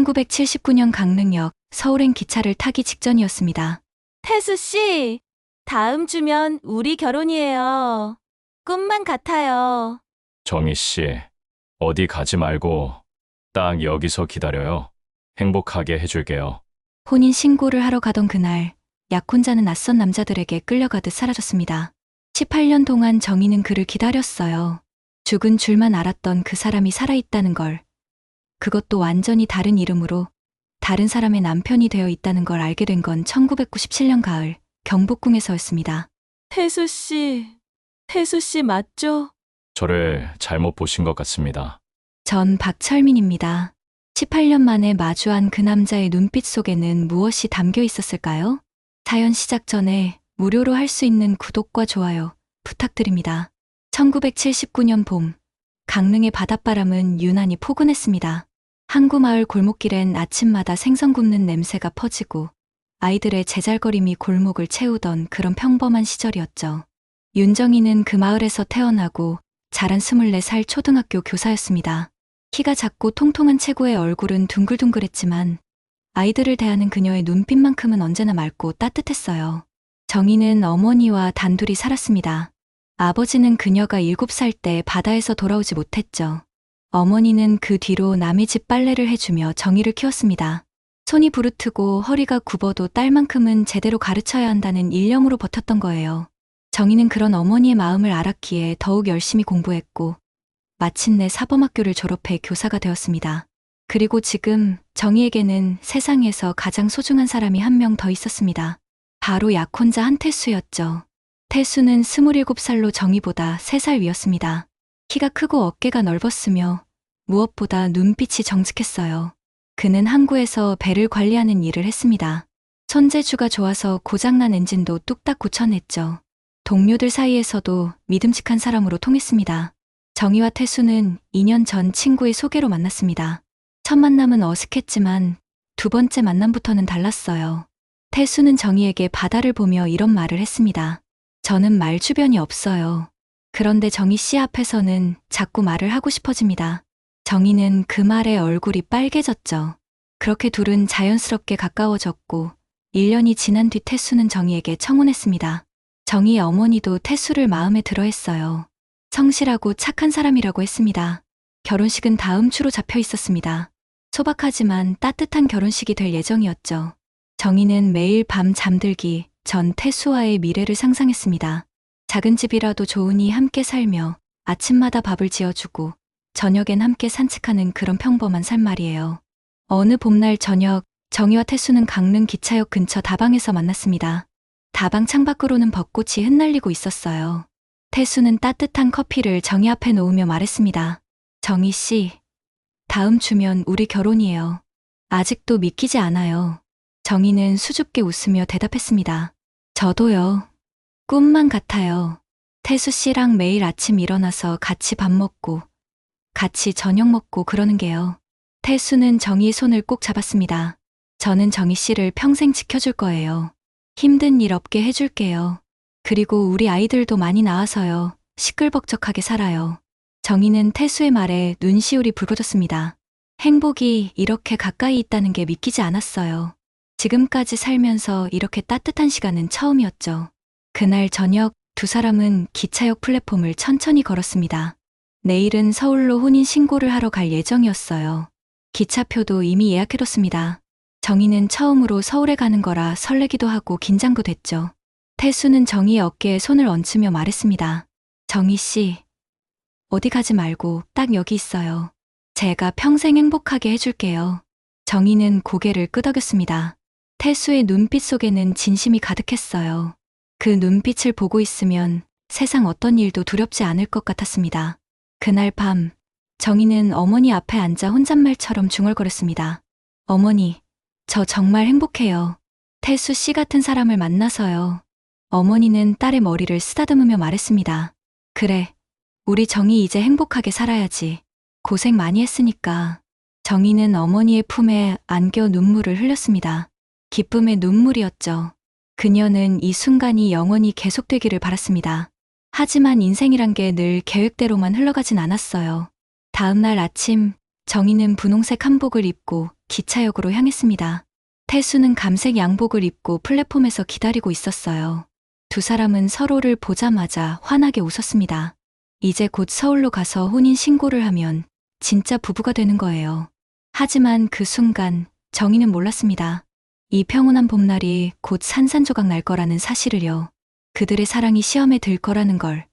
1979년 강릉역 서울행 기차를 타기 직전이었습니다. 태수 씨, 다음 주면 우리 결혼이에요. 꿈만 같아요. 정희 씨, 어디 가지 말고 딱 여기서 기다려요. 행복하게 해줄게요. 혼인 신고를 하러 가던 그날, 약혼자는 낯선 남자들에게 끌려가듯 사라졌습니다. 18년 동안 정희는 그를 기다렸어요. 죽은 줄만 알았던 그 사람이 살아있다는 걸. 그것도 완전히 다른 이름으로 다른 사람의 남편이 되어 있다는 걸 알게 된 건 1997년 가을 경복궁에서였습니다. 태수 씨 맞죠? 저를 잘못 보신 것 같습니다. 전 박철민입니다. 18년 만에 마주한 그 남자의 눈빛 속에는 무엇이 담겨 있었을까요? 사연 시작 전에 무료로 할 수 있는 구독과 좋아요 부탁드립니다. 1979년 봄, 강릉의 바닷바람은 유난히 포근했습니다. 항구 마을 골목길엔 아침마다 생선 굽는 냄새가 퍼지고 아이들의 제잘거림이 골목을 채우던 그런 평범한 시절이었죠. 윤정이는 그 마을에서 태어나고 자란 24살 초등학교 교사였습니다. 키가 작고 통통한 체구의 얼굴은 둥글둥글했지만 아이들을 대하는 그녀의 눈빛만큼은 언제나 맑고 따뜻했어요. 정희는 어머니와 단둘이 살았습니다. 아버지는 그녀가 7살 때 바다에서 돌아오지 못했죠. 어머니는 그 뒤로 남의 집 빨래를 해주며 정희를 키웠습니다. 손이 부르트고 허리가 굽어도 딸만큼은 제대로 가르쳐야 한다는 일념으로 버텼던 거예요. 정희는 그런 어머니의 마음을 알았기에 더욱 열심히 공부했고 마침내 사범학교를 졸업해 교사가 되었습니다. 그리고 지금 정희에게는 세상에서 가장 소중한 사람이 한 명 더 있었습니다. 바로 약혼자 한태수였죠. 태수는 27살로 정희보다 3살 위였습니다. 키가 크고 어깨가 넓었으며 무엇보다 눈빛이 정직했어요. 그는 항구에서 배를 관리하는 일을 했습니다. 손재주가 좋아서 고장난 엔진도 뚝딱 고쳐냈죠. 동료들 사이에서도 믿음직한 사람으로 통했습니다. 정희와 태수는 2년 전 친구의 소개로 만났습니다. 첫 만남은 어색했지만 두 번째 만남부터는 달랐어요. 태수는 정희에게 바다를 보며 이런 말을 했습니다. 저는 말 주변이 없어요. 그런데 정희 씨 앞에서는 자꾸 말을 하고 싶어집니다. 정희는 그 말에 얼굴이 빨개졌죠. 그렇게 둘은 자연스럽게 가까워졌고 1년이 지난 뒤 태수는 정희에게 청혼했습니다. 정희의 어머니도 태수를 마음에 들어 했어요. 성실하고 착한 사람이라고 했습니다. 결혼식은 다음 주로 잡혀 있었습니다. 소박하지만 따뜻한 결혼식이 될 예정이었죠. 정희는 매일 밤 잠들기 전 태수와의 미래를 상상했습니다. 작은 집이라도 좋으니 함께 살며 아침마다 밥을 지어주고 저녁엔 함께 산책하는 그런 평범한 삶 말이에요. 어느 봄날 저녁, 정희와 태수는 강릉 기차역 근처 다방에서 만났습니다. 다방 창밖으로는 벚꽃이 흩날리고 있었어요. 태수는 따뜻한 커피를 정희 앞에 놓으며 말했습니다. 정희 씨, 다음 주면 우리 결혼이에요. 아직도 믿기지 않아요. 정희는 수줍게 웃으며 대답했습니다. 저도요. 꿈만 같아요. 태수 씨랑 매일 아침 일어나서 같이 밥 먹고 같이 저녁 먹고 그러는 게요. 태수는 정희의 손을 꼭 잡았습니다. 저는 정희 씨를 평생 지켜줄 거예요. 힘든 일 없게 해줄게요. 그리고 우리 아이들도 많이 낳아서요. 시끌벅적하게 살아요. 정희는 태수의 말에 눈시울이 붉어졌습니다. 행복이 이렇게 가까이 있다는 게 믿기지 않았어요. 지금까지 살면서 이렇게 따뜻한 시간은 처음이었죠. 그날 저녁 두 사람은 기차역 플랫폼을 천천히 걸었습니다. 내일은 서울로 혼인 신고를 하러 갈 예정이었어요. 기차표도 이미 예약해뒀습니다. 정희는 처음으로 서울에 가는 거라 설레기도 하고 긴장도 됐죠. 태수는 정희의 어깨에 손을 얹으며 말했습니다. 정희 씨, 어디 가지 말고 딱 여기 있어요. 제가 평생 행복하게 해줄게요. 정희는 고개를 끄덕였습니다. 태수의 눈빛 속에는 진심이 가득했어요. 그 눈빛을 보고 있으면 세상 어떤 일도 두렵지 않을 것 같았습니다. 그날 밤, 정희는 어머니 앞에 앉아 혼잣말처럼 중얼거렸습니다. 어머니, 저 정말 행복해요. 태수 씨 같은 사람을 만나서요. 어머니는 딸의 머리를 쓰다듬으며 말했습니다. 그래, 우리 정희 이제 행복하게 살아야지. 고생 많이 했으니까. 정희는 어머니의 품에 안겨 눈물을 흘렸습니다. 기쁨의 눈물이었죠. 그녀는 이 순간이 영원히 계속되기를 바랐습니다. 하지만 인생이란 게 늘 계획대로만 흘러가진 않았어요. 다음 날 아침, 정희는 분홍색 한복을 입고 기차역으로 향했습니다. 태수는 감색 양복을 입고 플랫폼에서 기다리고 있었어요. 두 사람은 서로를 보자마자 환하게 웃었습니다. 이제 곧 서울로 가서 혼인 신고를 하면 진짜 부부가 되는 거예요. 하지만 그 순간 정희는 몰랐습니다. 이 평온한 봄날이 곧 산산조각 날 거라는 사실을요. 그들의 사랑이 시험에 들 거라는 걸.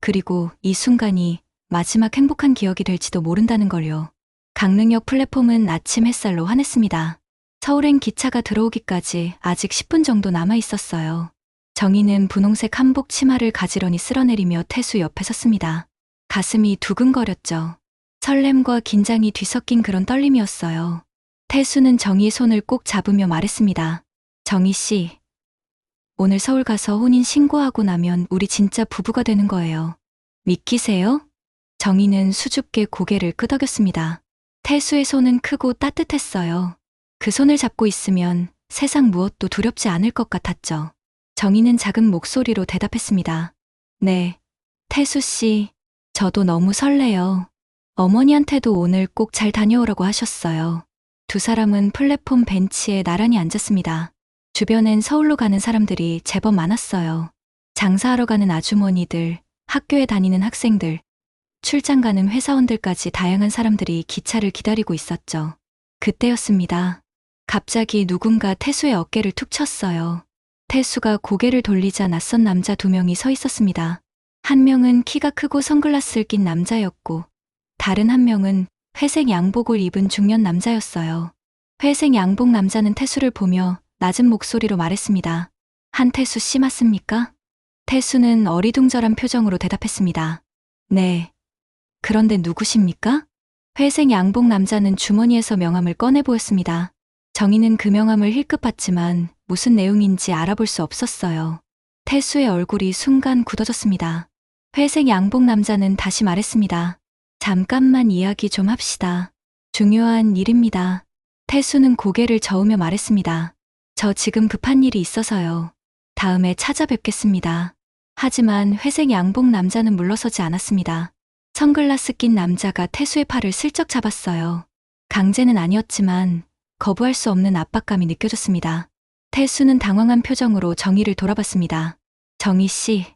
그리고 이 순간이 마지막 행복한 기억이 될지도 모른다는 걸요. 강릉역 플랫폼은 아침 햇살로 환했습니다. 서울행 기차가 들어오기까지 아직 10분 정도 남아 있었어요. 정희는 분홍색 한복 치마를 가지런히 쓸어내리며 태수 옆에 섰습니다. 가슴이 두근거렸죠. 설렘과 긴장이 뒤섞인 그런 떨림이었어요. 태수는 정희의 손을 꼭 잡으며 말했습니다. 정희 씨, 오늘 서울 가서 혼인 신고하고 나면 우리 진짜 부부가 되는 거예요. 믿기세요? 정희는 수줍게 고개를 끄덕였습니다. 태수의 손은 크고 따뜻했어요. 그 손을 잡고 있으면 세상 무엇도 두렵지 않을 것 같았죠. 정희는 작은 목소리로 대답했습니다. 네, 태수 씨, 저도 너무 설레요. 어머니한테도 오늘 꼭 잘 다녀오라고 하셨어요. 두 사람은 플랫폼 벤치에 나란히 앉았습니다. 주변엔 서울로 가는 사람들이 제법 많았어요. 장사하러 가는 아주머니들, 학교에 다니는 학생들, 출장 가는 회사원들까지 다양한 사람들이 기차를 기다리고 있었죠. 그때였습니다. 갑자기 누군가 태수의 어깨를 툭 쳤어요. 태수가 고개를 돌리자 낯선 남자 두 명이 서 있었습니다. 한 명은 키가 크고 선글라스를 낀 남자였고, 다른 한 명은 회색 양복을 입은 중년 남자였어요. 회색 양복 남자는 태수를 보며 낮은 목소리로 말했습니다. 한태수 씨 맞습니까? 태수는 어리둥절한 표정으로 대답했습니다. 네. 그런데 누구십니까? 회색 양복 남자는 주머니에서 명함을 꺼내 보였습니다. 정희는 그 명함을 힐끗 봤지만 무슨 내용인지 알아볼 수 없었어요. 태수의 얼굴이 순간 굳어졌습니다. 회색 양복 남자는 다시 말했습니다. 잠깐만 이야기 좀 합시다. 중요한 일입니다. 태수는 고개를 저으며 말했습니다. 저 지금 급한 일이 있어서요. 다음에 찾아뵙겠습니다. 하지만 회색 양복 남자는 물러서지 않았습니다. 선글라스 낀 남자가 태수의 팔을 슬쩍 잡았어요. 강제는 아니었지만 거부할 수 없는 압박감이 느껴졌습니다. 태수는 당황한 표정으로 정희를 돌아봤습니다. 정희 씨,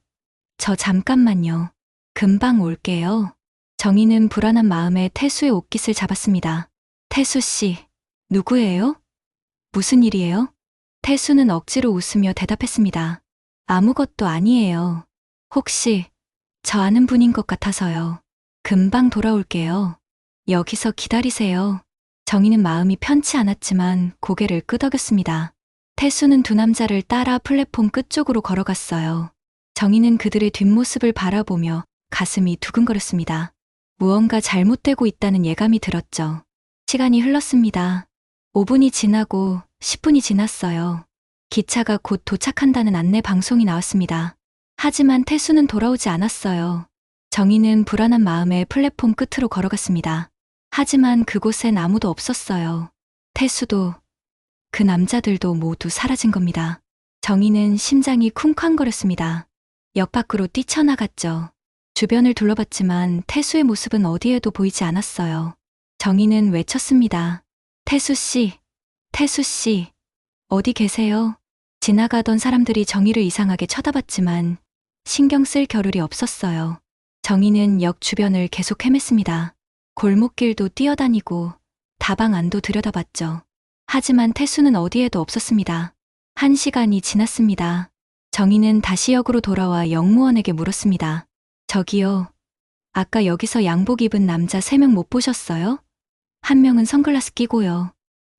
저 잠깐만요. 금방 올게요. 정희는 불안한 마음에 태수의 옷깃을 잡았습니다. 태수 씨, 누구예요? 무슨 일이에요? 태수는 억지로 웃으며 대답했습니다. 아무것도 아니에요. 혹시 저 아는 분인 것 같아서요. 금방 돌아올게요. 여기서 기다리세요. 정희는 마음이 편치 않았지만 고개를 끄덕였습니다. 태수는 두 남자를 따라 플랫폼 끝쪽으로 걸어갔어요. 정희는 그들의 뒷모습을 바라보며 가슴이 두근거렸습니다. 무언가 잘못되고 있다는 예감이 들었죠. 시간이 흘렀습니다. 5분이 지나고 10분이 지났어요. 기차가 곧 도착한다는 안내 방송이 나왔습니다. 하지만 태수는 돌아오지 않았어요. 정희는 불안한 마음에 플랫폼 끝으로 걸어갔습니다. 하지만 그곳엔 아무도 없었어요. 태수도, 그 남자들도 모두 사라진 겁니다. 정희는 심장이 쿵쾅거렸습니다. 역 밖으로 뛰쳐나갔죠. 주변을 둘러봤지만 태수의 모습은 어디에도 보이지 않았어요. 정희는 외쳤습니다. 태수 씨, 태수 씨, 어디 계세요? 지나가던 사람들이 정희를 이상하게 쳐다봤지만 신경 쓸 겨를이 없었어요. 정희는 역 주변을 계속 헤맸습니다. 골목길도 뛰어다니고 다방 안도 들여다봤죠. 하지만 태수는 어디에도 없었습니다. 1시간이 지났습니다. 정희는 다시 역으로 돌아와 역무원에게 물었습니다. 저기요, 아까 여기서 양복 입은 남자 3명 못 보셨어요? 한 명은 선글라스 끼고요.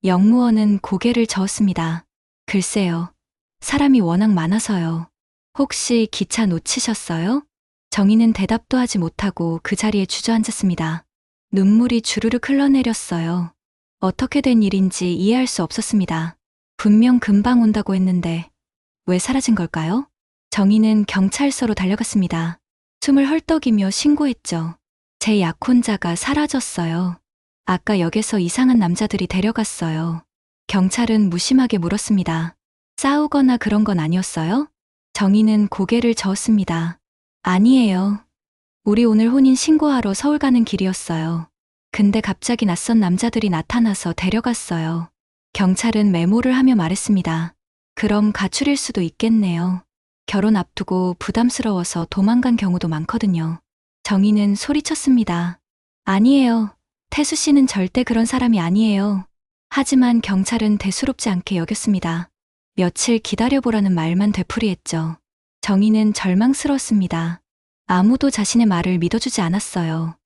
역무원은 고개를 저었습니다. 글쎄요, 사람이 워낙 많아서요. 혹시 기차 놓치셨어요? 정희는 대답도 하지 못하고 그 자리에 주저앉았습니다. 눈물이 주르륵 흘러내렸어요. 어떻게 된 일인지 이해할 수 없었습니다. 분명 금방 온다고 했는데 왜 사라진 걸까요? 정희는 경찰서로 달려갔습니다. 숨을 헐떡이며 신고했죠. 제 약혼자가 사라졌어요. 아까 역에서 이상한 남자들이 데려갔어요. 경찰은 무심하게 물었습니다. 싸우거나 그런 건 아니었어요? 정희는 고개를 저었습니다. 아니에요. 우리 오늘 혼인 신고하러 서울 가는 길이었어요. 근데 갑자기 낯선 남자들이 나타나서 데려갔어요. 경찰은 메모를 하며 말했습니다. 그럼 가출일 수도 있겠네요. 결혼 앞두고 부담스러워서 도망간 경우도 많거든요. 정희는 소리쳤습니다. 아니에요. 태수 씨는 절대 그런 사람이 아니에요. 하지만 경찰은 대수롭지 않게 여겼습니다. 며칠 기다려보라는 말만 되풀이했죠. 정희는 절망스러웠습니다. 아무도 자신의 말을 믿어주지 않았어요.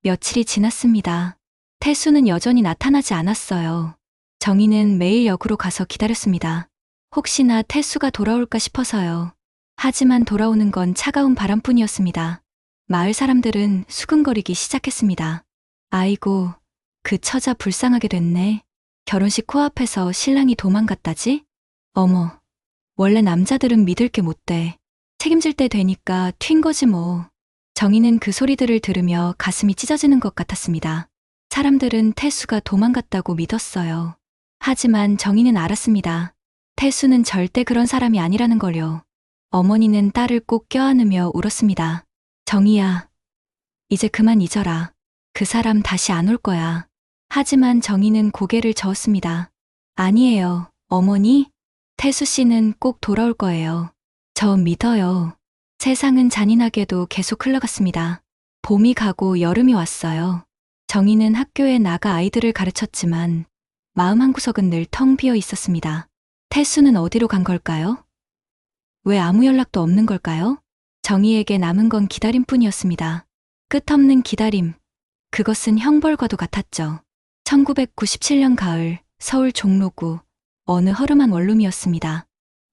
며칠이 지났습니다. 태수는 여전히 나타나지 않았어요. 정희는 매일 역으로 가서 기다렸습니다. 혹시나 태수가 돌아올까 싶어서요. 하지만 돌아오는 건 차가운 바람뿐이었습니다. 마을 사람들은 수근거리기 시작했습니다. 아이고, 그 처자 불쌍하게 됐네. 결혼식 코앞에서 신랑이 도망갔다지? 어머, 원래 남자들은 믿을 게 못 돼. 책임질 때 되니까 튄 거지 뭐. 정희는 그 소리들을 들으며 가슴이 찢어지는 것 같았습니다. 사람들은 태수가 도망갔다고 믿었어요. 하지만 정희는 알았습니다. 태수는 절대 그런 사람이 아니라는 걸요. 어머니는 딸을 꼭 껴안으며 울었습니다. 정희야, 이제 그만 잊어라. 그 사람 다시 안 올 거야. 하지만 정희는 고개를 저었습니다. 아니에요, 어머니. 태수 씨는 꼭 돌아올 거예요. 저 믿어요. 세상은 잔인하게도 계속 흘러갔습니다. 봄이 가고 여름이 왔어요. 정희는 학교에 나가 아이들을 가르쳤지만 마음 한구석은 늘 텅 비어 있었습니다. 태수는 어디로 간 걸까요? 왜 아무 연락도 없는 걸까요? 정희에게 남은 건 기다림뿐이었습니다. 끝없는 기다림. 그것은 형벌과도 같았죠. 1997년 가을 서울 종로구 어느 허름한 원룸이었습니다.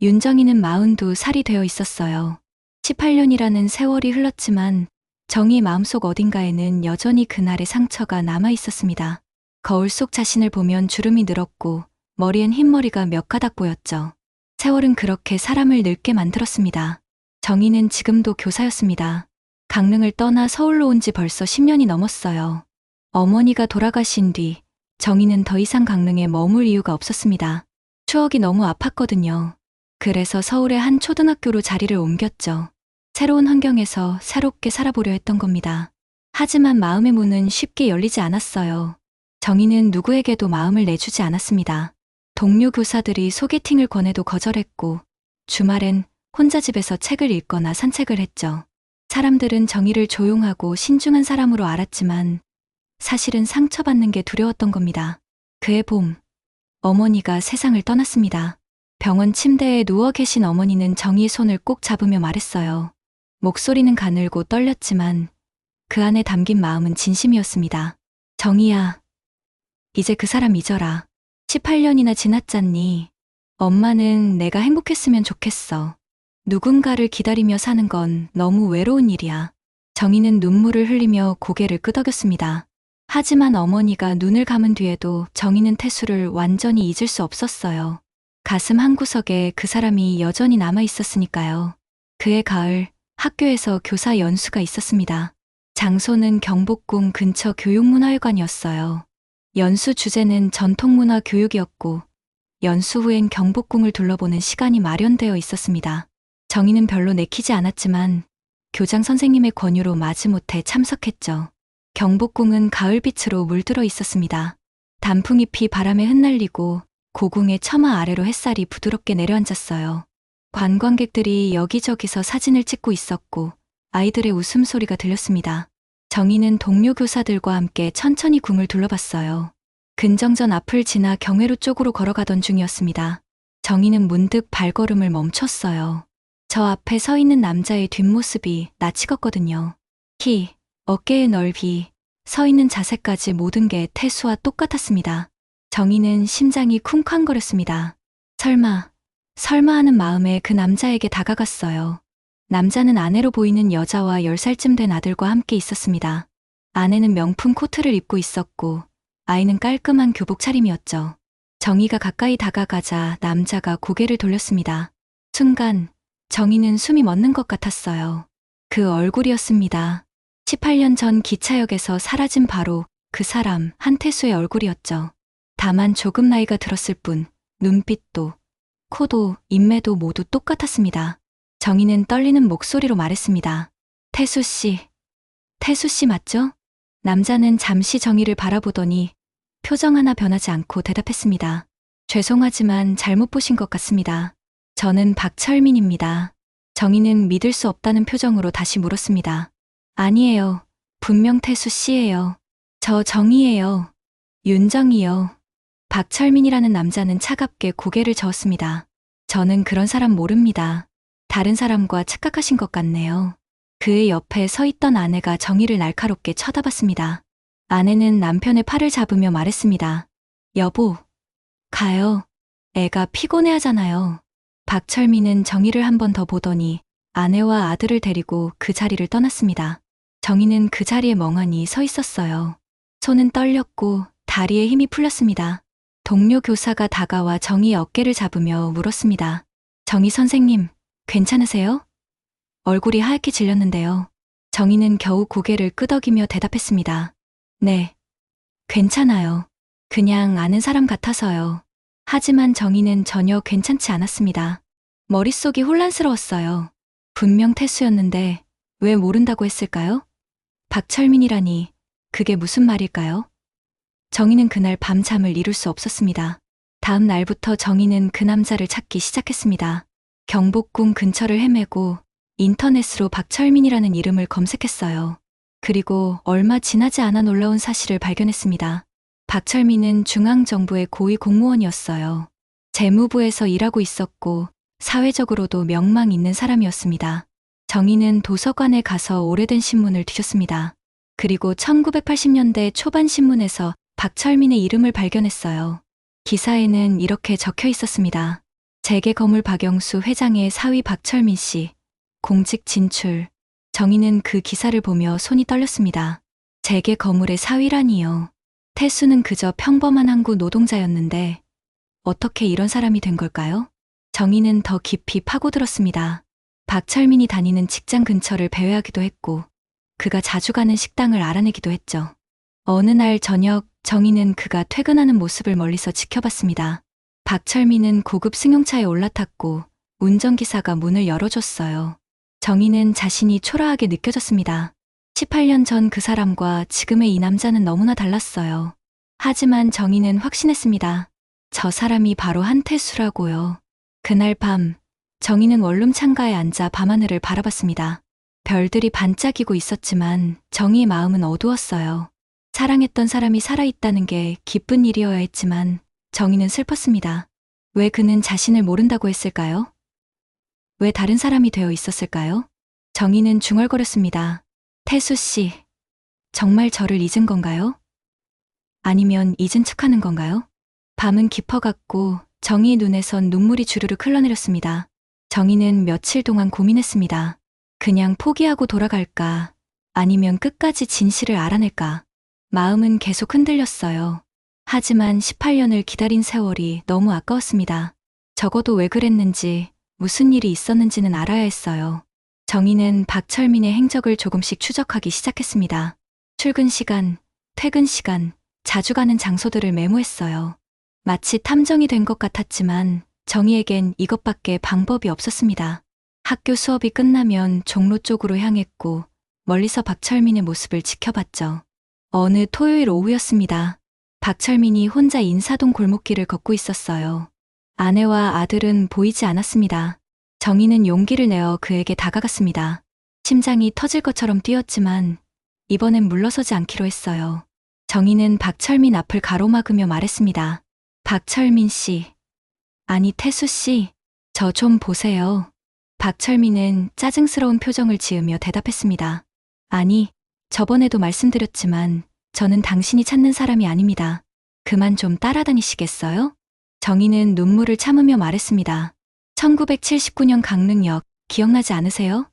윤정희는 42살이 되어 있었어요. 18년이라는 세월이 흘렀지만 정희의 마음속 어딘가에는 여전히 그날의 상처가 남아 있었습니다. 거울 속 자신을 보면 주름이 늘었고 머리엔 흰머리가 몇 가닥 보였죠. 세월은 그렇게 사람을 늙게 만들었습니다. 정희는 지금도 교사였습니다. 강릉을 떠나 서울로 온 지 벌써 10년이 넘었어요. 어머니가 돌아가신 뒤 정희는 더 이상 강릉에 머물 이유가 없었습니다. 추억이 너무 아팠거든요. 그래서 서울의 한 초등학교로 자리를 옮겼죠. 새로운 환경에서 새롭게 살아보려 했던 겁니다. 하지만 마음의 문은 쉽게 열리지 않았어요. 정희는 누구에게도 마음을 내주지 않았습니다. 동료 교사들이 소개팅을 권해도 거절했고 주말엔 혼자 집에서 책을 읽거나 산책을 했죠. 사람들은 정희를 조용하고 신중한 사람으로 알았지만 사실은 상처받는 게 두려웠던 겁니다. 그해 봄, 어머니가 세상을 떠났습니다. 병원 침대에 누워 계신 어머니는 정희의 손을 꼭 잡으며 말했어요. 목소리는 가늘고 떨렸지만 그 안에 담긴 마음은 진심이었습니다. 정희야, 이제 그 사람 잊어라. 18년이나 지났잖니. 엄마는 내가 행복했으면 좋겠어. 누군가를 기다리며 사는 건 너무 외로운 일이야. 정희는 눈물을 흘리며 고개를 끄덕였습니다. 하지만 어머니가 눈을 감은 뒤에도 정희는 태수를 완전히 잊을 수 없었어요. 가슴 한구석에 그 사람이 여전히 남아 있었으니까요. 그해 가을, 학교에서 교사 연수가 있었습니다. 장소는 경복궁 근처 교육문화회관이었어요. 연수 주제는 전통문화 교육이었고 연수 후엔 경복궁을 둘러보는 시간이 마련되어 있었습니다. 정희는 별로 내키지 않았지만 교장 선생님의 권유로 마지못해 참석했죠. 경복궁은 가을빛으로 물들어 있었습니다. 단풍잎이 바람에 흩날리고 고궁의 처마 아래로 햇살이 부드럽게 내려앉았어요. 관광객들이 여기저기서 사진을 찍고 있었고 아이들의 웃음소리가 들렸습니다. 정희는 동료 교사들과 함께 천천히 궁을 둘러봤어요. 근정전 앞을 지나 경회로 쪽으로 걸어가던 중이었습니다. 정희는 문득 발걸음을 멈췄어요. 저 앞에 서 있는 남자의 뒷모습이 낯익었거든요. 키, 어깨의 넓이, 서 있는 자세까지 모든 게 태수와 똑같았습니다. 정희는 심장이 쿵쾅거렸습니다. 설마 하는 마음에 그 남자에게 다가갔어요. 남자는 아내로 보이는 여자와 10살쯤 된 아들과 함께 있었습니다. 아내는 명품 코트를 입고 있었고 아이는 깔끔한 교복 차림이었죠. 정희가 가까이 다가가자 남자가 고개를 돌렸습니다. 순간 정희는 숨이 멎는 것 같았어요. 그 얼굴이었습니다. 18년 전 기차역에서 사라진 바로 그 사람 한태수의 얼굴이었죠. 다만 조금 나이가 들었을 뿐 눈빛도 코도 인매도 모두 똑같았습니다. 정희는 떨리는 목소리로 말했습니다. 태수 씨 맞죠? 남자는 잠시 정희를 바라보더니 표정 하나 변하지 않고 대답했습니다. 죄송하지만 잘못 보신 것 같습니다. 저는 박철민입니다. 정희는 믿을 수 없다는 표정으로 다시 물었습니다. 아니에요. 분명 태수 씨예요. 저 정희예요. 윤정이요. 박철민이라는 남자는 차갑게 고개를 저었습니다. 저는 그런 사람 모릅니다. 다른 사람과 착각하신 것 같네요. 그의 옆에 서 있던 아내가 정희를 날카롭게 쳐다봤습니다. 아내는 남편의 팔을 잡으며 말했습니다. 여보, 가요. 애가 피곤해하잖아요. 박철민은 정희를 한 번 더 보더니 아내와 아들을 데리고 그 자리를 떠났습니다. 정희는 그 자리에 멍하니 서 있었어요. 손은 떨렸고 다리에 힘이 풀렸습니다. 동료 교사가 다가와 정희의 어깨를 잡으며 물었습니다. 정희 선생님, 괜찮으세요? 얼굴이 하얗게 질렸는데요. 정희는 겨우 고개를 끄덕이며 대답했습니다. 네, 괜찮아요. 그냥 아는 사람 같아서요. 하지만 정희는 전혀 괜찮지 않았습니다. 머릿속이 혼란스러웠어요. 분명 태수였는데 왜 모른다고 했을까요? 박철민이라니, 그게 무슨 말일까요? 정희는 그날 밤 잠을 이룰 수 없었습니다. 다음 날부터 정희는 그 남자를 찾기 시작했습니다. 경복궁 근처를 헤매고 인터넷으로 박철민이라는 이름을 검색했어요. 그리고 얼마 지나지 않아 놀라운 사실을 발견했습니다. 박철민은 중앙정부의 고위 공무원이었어요. 재무부에서 일하고 있었고 사회적으로도 명망 있는 사람이었습니다. 정희는 도서관에 가서 오래된 신문을 뒤졌습니다. 그리고 1980년대 초반 신문에서 박철민의 이름을 발견했어요. 기사에는 이렇게 적혀 있었습니다. 재계거물 박영수 회장의 사위 박철민 씨, 공직 진출. 정희는 그 기사를 보며 손이 떨렸습니다. 재계거물의 사위라니요. 태수는 그저 평범한 항구 노동자였는데 어떻게 이런 사람이 된 걸까요? 정희는 더 깊이 파고들었습니다. 박철민이 다니는 직장 근처를 배회하기도 했고 그가 자주 가는 식당을 알아내기도 했죠. 어느 날 저녁 정희는 그가 퇴근하는 모습을 멀리서 지켜봤습니다. 박철민은 고급 승용차에 올라탔고 운전기사가 문을 열어줬어요. 정희는 자신이 초라하게 느껴졌습니다. 18년 전 그 사람과 지금의 이 남자는 너무나 달랐어요. 하지만 정희는 확신했습니다. 저 사람이 바로 한태수라고요. 그날 밤 정희는 원룸 창가에 앉아 밤하늘을 바라봤습니다. 별들이 반짝이고 있었지만 정희의 마음은 어두웠어요. 사랑했던 사람이 살아있다는 게 기쁜 일이어야 했지만 정희는 슬펐습니다. 왜 그는 자신을 모른다고 했을까요? 왜 다른 사람이 되어 있었을까요? 정희는 중얼거렸습니다. 태수 씨, 정말 저를 잊은 건가요? 아니면 잊은 척하는 건가요? 밤은 깊어갔고 정희의 눈에선 눈물이 주르륵 흘러내렸습니다. 정희는 며칠 동안 고민했습니다. 그냥 포기하고 돌아갈까? 아니면 끝까지 진실을 알아낼까? 마음은 계속 흔들렸어요. 하지만 18년을 기다린 세월이 너무 아까웠습니다. 적어도 왜 그랬는지, 무슨 일이 있었는지는 알아야 했어요. 정희는 박철민의 행적을 조금씩 추적하기 시작했습니다. 출근 시간, 퇴근 시간, 자주 가는 장소들을 메모했어요. 마치 탐정이 된 것 같았지만 정희에겐 이것밖에 방법이 없었습니다. 학교 수업이 끝나면 종로 쪽으로 향했고 멀리서 박철민의 모습을 지켜봤죠. 어느 토요일 오후였습니다. 박철민이 혼자 인사동 골목길을 걷고 있었어요. 아내와 아들은 보이지 않았습니다. 정희는 용기를 내어 그에게 다가갔습니다. 심장이 터질 것처럼 뛰었지만 이번엔 물러서지 않기로 했어요. 정희는 박철민 앞을 가로막으며 말했습니다. 박철민 씨, 아니 태수 씨, 저 좀 보세요. 박철민은 짜증스러운 표정을 지으며 대답했습니다. 아니, 저번에도 말씀드렸지만 저는 당신이 찾는 사람이 아닙니다. 그만 좀 따라다니시겠어요? 정희는 눈물을 참으며 말했습니다. 1979년 강릉역 기억나지 않으세요?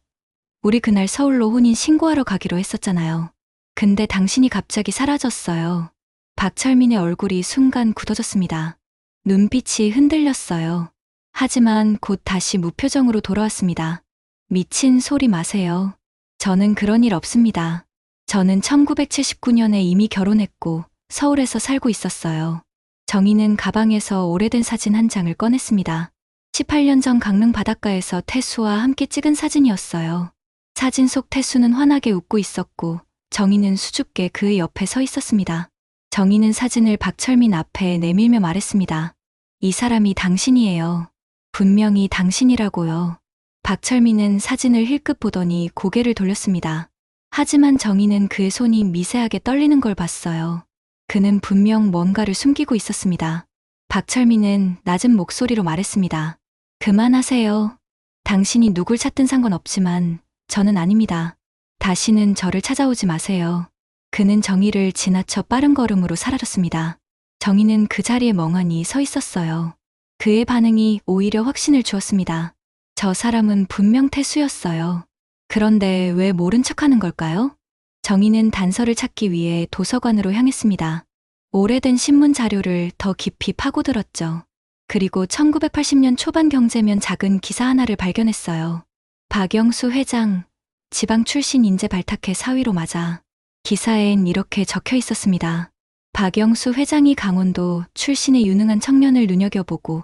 우리 그날 서울로 혼인 신고하러 가기로 했었잖아요. 근데 당신이 갑자기 사라졌어요. 박철민의 얼굴이 순간 굳어졌습니다. 눈빛이 흔들렸어요. 하지만 곧 다시 무표정으로 돌아왔습니다. 미친 소리 마세요. 저는 그런 일 없습니다. 저는 1979년에 이미 결혼했고 서울에서 살고 있었어요. 정희는 가방에서 오래된 사진 한 장을 꺼냈습니다. 18년 전 강릉 바닷가에서 태수와 함께 찍은 사진이었어요. 사진 속 태수는 환하게 웃고 있었고 정희는 수줍게 그의 옆에 서 있었습니다. 정희는 사진을 박철민 앞에 내밀며 말했습니다. 이 사람이 당신이에요. 분명히 당신이라고요. 박철민은 사진을 힐끗 보더니 고개를 돌렸습니다. 하지만 정희는 그의 손이 미세하게 떨리는 걸 봤어요. 그는 분명 뭔가를 숨기고 있었습니다. 박철민은 낮은 목소리로 말했습니다. 그만하세요. 당신이 누굴 찾든 상관없지만 저는 아닙니다. 다시는 저를 찾아오지 마세요. 그는 정희를 지나쳐 빠른 걸음으로 사라졌습니다. 정희는 그 자리에 멍하니 서 있었어요. 그의 반응이 오히려 확신을 주었습니다. 저 사람은 분명 태수였어요. 그런데 왜 모른 척하는 걸까요? 정희는 단서를 찾기 위해 도서관으로 향했습니다. 오래된 신문 자료를 더 깊이 파고들었죠. 그리고 1980년 초반 경제면 작은 기사 하나를 발견했어요. 박영수 회장, 지방 출신 인재 발탁회 사위로 맞아. 기사엔 이렇게 적혀 있었습니다. 박영수 회장이 강원도 출신의 유능한 청년을 눈여겨보고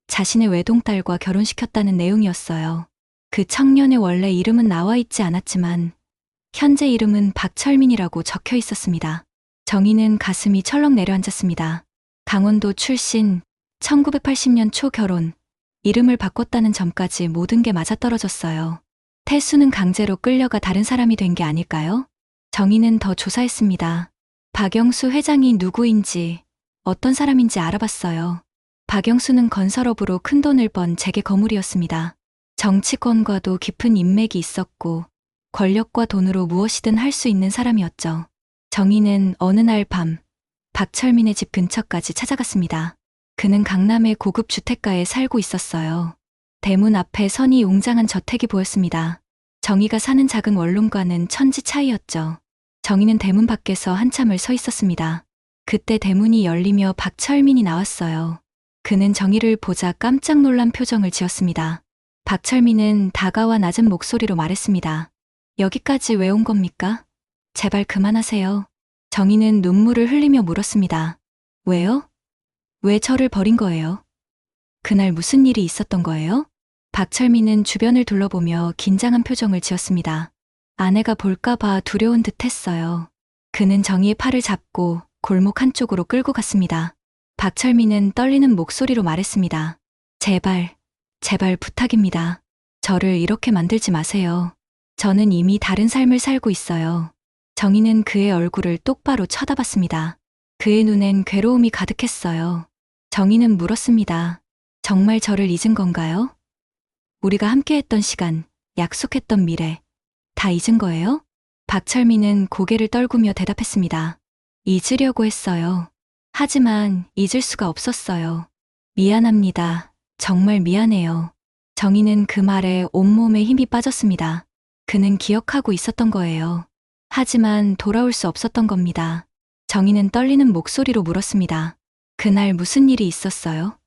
자신의 외동딸과 결혼시켰다는 내용이었어요. 그 청년의 원래 이름은 나와 있지 않았지만 현재 이름은 박철민이라고 적혀 있었습니다. 정희는 가슴이 철렁 내려앉았습니다. 강원도 출신, 1980년 초 결혼, 이름을 바꿨다는 점까지 모든 게 맞아떨어졌어요. 태수는 강제로 끌려가 다른 사람이 된 게 아닐까요? 정희는 더 조사했습니다. 박영수 회장이 누구인지, 어떤 사람인지 알아봤어요. 박영수는 건설업으로 큰돈을 번 재계 거물이었습니다. 정치권과도 깊은 인맥이 있었고 권력과 돈으로 무엇이든 할 수 있는 사람이었죠. 정희는 어느 날 밤 박철민의 집 근처까지 찾아갔습니다. 그는 강남의 고급 주택가에 살고 있었어요. 대문 앞에 선이 웅장한 저택이 보였습니다. 정희가 사는 작은 원룸과는 천지 차이였죠. 정희는 대문 밖에서 한참을 서 있었습니다. 그때 대문이 열리며 박철민이 나왔어요. 그는 정희를 보자 깜짝 놀란 표정을 지었습니다. 박철민은 다가와 낮은 목소리로 말했습니다. 여기까지 왜 온 겁니까? 제발 그만하세요. 정희는 눈물을 흘리며 물었습니다. 왜요? 왜 저를 버린 거예요? 그날 무슨 일이 있었던 거예요? 박철민은 주변을 둘러보며 긴장한 표정을 지었습니다. 아내가 볼까봐 두려운 듯 했어요. 그는 정희의 팔을 잡고 골목 한쪽으로 끌고 갔습니다. 박철민은 떨리는 목소리로 말했습니다. 제발, 제발 부탁입니다. 저를 이렇게 만들지 마세요. 저는 이미 다른 삶을 살고 있어요. 정희는 그의 얼굴을 똑바로 쳐다봤습니다. 그의 눈엔 괴로움이 가득했어요. 정희는 물었습니다. 정말 저를 잊은 건가요? 우리가 함께했던 시간, 약속했던 미래, 다 잊은 거예요? 박철민은 고개를 떨구며 대답했습니다. 잊으려고 했어요. 하지만 잊을 수가 없었어요. 미안합니다. 정말 미안해요. 정희는 그 말에 온몸에 힘이 빠졌습니다. 그는 기억하고 있었던 거예요. 하지만 돌아올 수 없었던 겁니다. 정희는 떨리는 목소리로 물었습니다. 그날 무슨 일이 있었어요?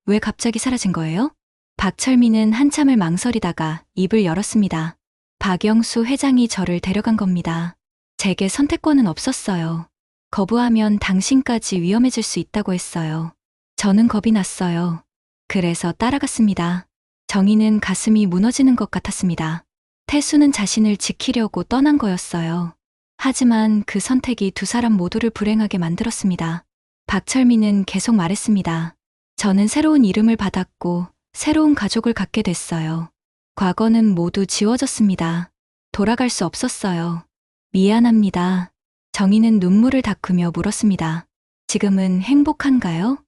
왜 갑자기 사라진 거예요? 박철민은 한참을 망설이다가 입을 열었습니다. 박영수 회장이 저를 데려간 겁니다. 제게 선택권은 없었어요. 거부하면 당신까지 위험해질 수 있다고 했어요. 저는 겁이 났어요. 그래서 따라갔습니다. 정희는 가슴이 무너지는 것 같았습니다. 태수는 자신을 지키려고 떠난 거였어요. 하지만 그 선택이 두 사람 모두를 불행하게 만들었습니다. 박철민은 계속 말했습니다. 저는 새로운 이름을 받았고 새로운 가족을 갖게 됐어요. 과거는 모두 지워졌습니다. 돌아갈 수 없었어요. 미안합니다. 정희는 눈물을 닦으며 물었습니다. 지금은 행복한가요?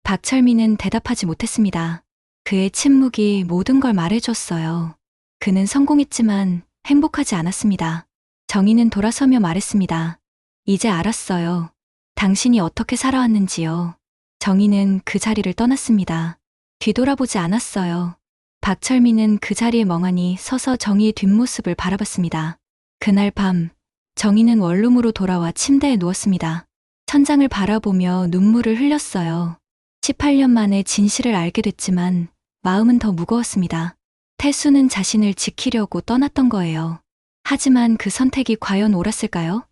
박철민은 대답하지 못했습니다. 그의 침묵이 모든 걸 말해줬어요. 그는 성공했지만 행복하지 않았습니다. 정희는 돌아서며 말했습니다. 이제 알았어요. 당신이 어떻게 살아왔는지요. 정희는 그 자리를 떠났습니다. 뒤돌아보지 않았어요. 박철민은 그 자리에 멍하니 서서 정희의 뒷모습을 바라봤습니다. 그날 밤, 정희는 원룸으로 돌아와 침대에 누웠습니다. 천장을 바라보며 눈물을 흘렸어요. 18년 만에 진실을 알게 됐지만 마음은 더 무거웠습니다. 태수는 자신을 지키려고 떠났던 거예요. 하지만 그 선택이 과연 옳았을까요?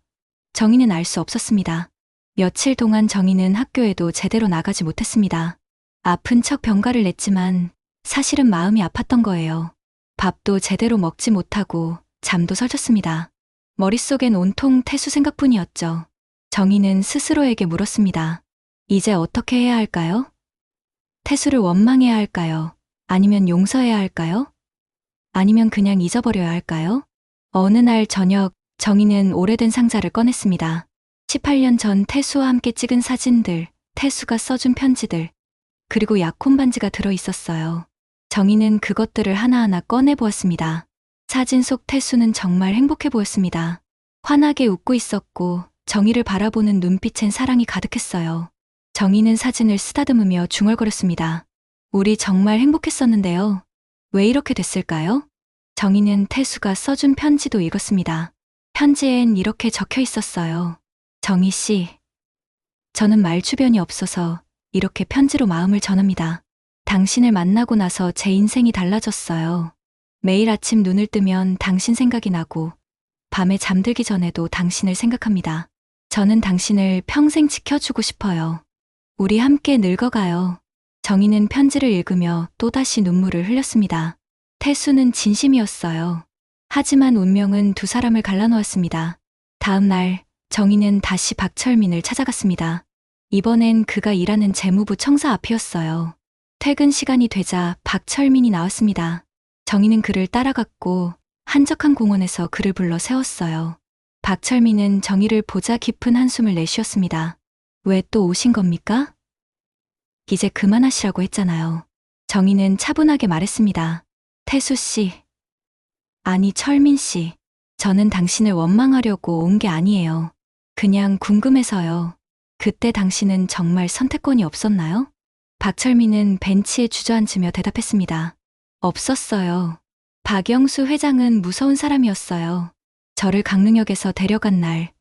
정희는 알 수 없었습니다. 며칠 동안 정희는 학교에도 제대로 나가지 못했습니다. 아픈 척 병가를 냈지만 사실은 마음이 아팠던 거예요. 밥도 제대로 먹지 못하고 잠도 설쳤습니다. 머릿속엔 온통 태수 생각뿐이었죠. 정희는 스스로에게 물었습니다. 이제 어떻게 해야 할까요? 태수를 원망해야 할까요? 아니면 용서해야 할까요? 아니면 그냥 잊어버려야 할까요? 어느 날 저녁, 정희는 오래된 상자를 꺼냈습니다. 18년 전 태수와 함께 찍은 사진들, 태수가 써준 편지들, 그리고 약혼 반지가 들어 있었어요. 정희는 그것들을 하나하나 꺼내 보았습니다. 사진 속 태수는 정말 행복해 보였습니다. 환하게 웃고 있었고 정희를 바라보는 눈빛엔 사랑이 가득했어요. 정희는 사진을 쓰다듬으며 중얼거렸습니다. 우리 정말 행복했었는데요. 왜 이렇게 됐을까요? 정희는 태수가 써준 편지도 읽었습니다. 편지엔 이렇게 적혀 있었어요. 정희 씨, 저는 말 주변이 없어서 이렇게 편지로 마음을 전합니다. 당신을 만나고 나서 제 인생이 달라졌어요. 매일 아침 눈을 뜨면 당신 생각이 나고 밤에 잠들기 전에도 당신을 생각합니다. 저는 당신을 평생 지켜주고 싶어요. 우리 함께 늙어가요. 정희는 편지를 읽으며 또다시 눈물을 흘렸습니다. 태수는 진심이었어요. 하지만 운명은 두 사람을 갈라놓았습니다. 다음 날 정희는 다시 박철민을 찾아갔습니다. 이번엔 그가 일하는 재무부 청사 앞이었어요. 퇴근 시간이 되자 박철민이 나왔습니다. 정희는 그를 따라갔고 한적한 공원에서 그를 불러 세웠어요. 박철민은 정희를 보자 깊은 한숨을 내쉬었습니다. 왜 또 오신 겁니까? 이제 그만하시라고 했잖아요. 정희는 차분하게 말했습니다. 태수 씨. 아니, 철민 씨. 저는 당신을 원망하려고 온 게 아니에요. 그냥 궁금해서요. 그때 당신은 정말 선택권이 없었나요? 박철민은 벤치에 주저앉으며 대답했습니다. 없었어요. 박영수 회장은 무서운 사람이었어요. 저를 강릉역에서 데려간 날,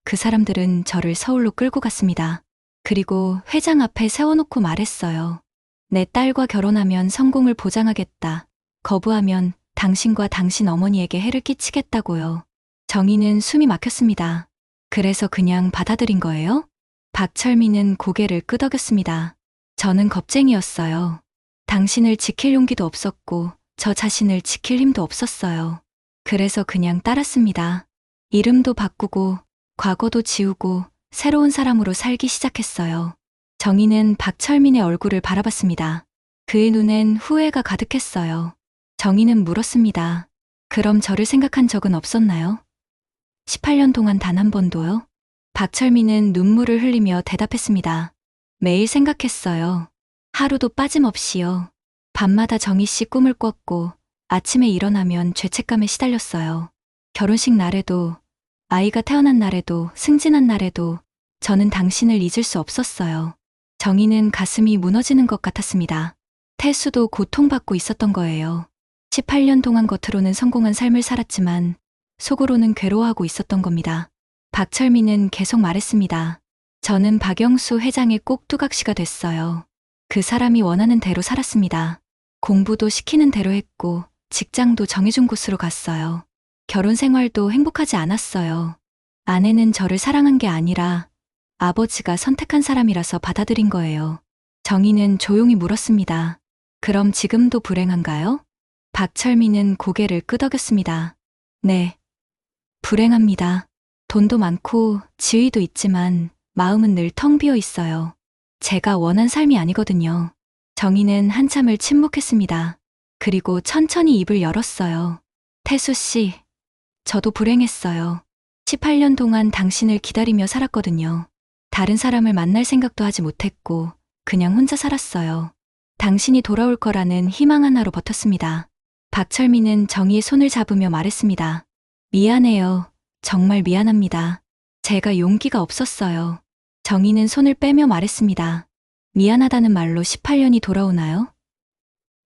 그 사람들은 저를 서울로 끌고 갔습니다. 그리고 회장 앞에 세워놓고 말했어요. 내 딸과 결혼하면 성공을 보장하겠다. 거부하면 당신과 당신 어머니에게 해를 끼치겠다고요. 정희는 숨이 막혔습니다. 그래서 그냥 받아들인 거예요? 박철민은 고개를 끄덕였습니다. 저는 겁쟁이였어요. 당신을 지킬 용기도 없었고 저 자신을 지킬 힘도 없었어요. 그래서 그냥 따랐습니다. 이름도 바꾸고 과거도 지우고 새로운 사람으로 살기 시작했어요. 정희는 박철민의 얼굴을 바라봤습니다. 그의 눈엔 후회가 가득했어요. 정희는 물었습니다. 그럼 저를 생각한 적은 없었나요? 18년 동안 단 한 번도요? 박철민은 눈물을 흘리며 대답했습니다. 매일 생각했어요. 하루도 빠짐없이요. 밤마다 정희 씨 꿈을 꿨고 아침에 일어나면 죄책감에 시달렸어요. 결혼식 날에도, 아이가 태어난 날에도, 승진한 날에도 저는 당신을 잊을 수 없었어요. 정희는 가슴이 무너지는 것 같았습니다. 태수도 고통받고 있었던 거예요. 18년 동안 겉으로는 성공한 삶을 살았지만 속으로는 괴로워하고 있었던 겁니다. 박철민은 계속 말했습니다. 저는 박영수 회장의 꼭두각시가 됐어요. 그 사람이 원하는 대로 살았습니다. 공부도 시키는 대로 했고 직장도 정해준 곳으로 갔어요. 결혼 생활도 행복하지 않았어요. 아내는 저를 사랑한 게 아니라 아버지가 선택한 사람이라서 받아들인 거예요. 정희는 조용히 물었습니다. 그럼 지금도 불행한가요? 박철민은 고개를 끄덕였습니다. 네. 불행합니다. 돈도 많고 지위도 있지만 마음은 늘 텅 비어 있어요. 제가 원한 삶이 아니거든요. 정희는 한참을 침묵했습니다. 그리고 천천히 입을 열었어요. 태수 씨, 저도 불행했어요. 18년 동안 당신을 기다리며 살았거든요. 다른 사람을 만날 생각도 하지 못했고 그냥 혼자 살았어요. 당신이 돌아올 거라는 희망 하나로 버텼습니다. 박철민은 정희의 손을 잡으며 말했습니다. 미안해요. 정말 미안합니다. 제가 용기가 없었어요. 정희는 손을 빼며 말했습니다. 미안하다는 말로 18년이 돌아오나요?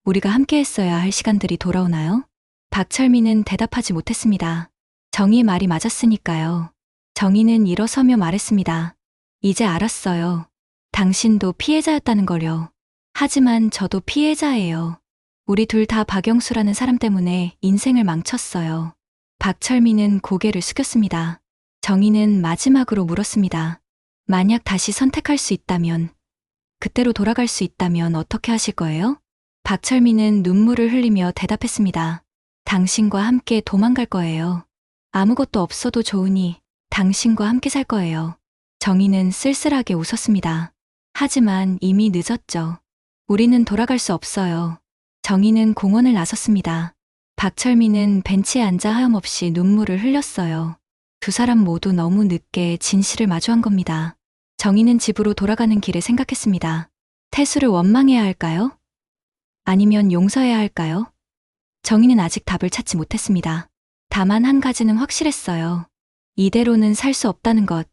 우리가 함께 했어야 할 시간들이 돌아오나요? 박철민은 대답하지 못했습니다. 정희의 말이 맞았으니까요. 정희는 일어서며 말했습니다. 이제 알았어요. 당신도 피해자였다는 걸요. 하지만 저도 피해자예요. 우리 둘 다 박영수라는 사람 때문에 인생을 망쳤어요. 박철민은 고개를 숙였습니다. 정희는 마지막으로 물었습니다. 만약 다시 선택할 수 있다면, 그때로 돌아갈 수 있다면 어떻게 하실 거예요? 박철민은 눈물을 흘리며 대답했습니다. 당신과 함께 도망갈 거예요. 아무것도 없어도 좋으니 당신과 함께 살 거예요. 정희는 쓸쓸하게 웃었습니다. 하지만 이미 늦었죠. 우리는 돌아갈 수 없어요. 정희는 공원을 나섰습니다. 박철민은 벤치에 앉아 하염없이 눈물을 흘렸어요. 두 사람 모두 너무 늦게 진실을 마주한 겁니다. 정희는 집으로 돌아가는 길에 생각했습니다. 태수를 원망해야 할까요? 아니면 용서해야 할까요? 정희는 아직 답을 찾지 못했습니다. 다만 한 가지는 확실했어요. 이대로는 살 수 없다는 것,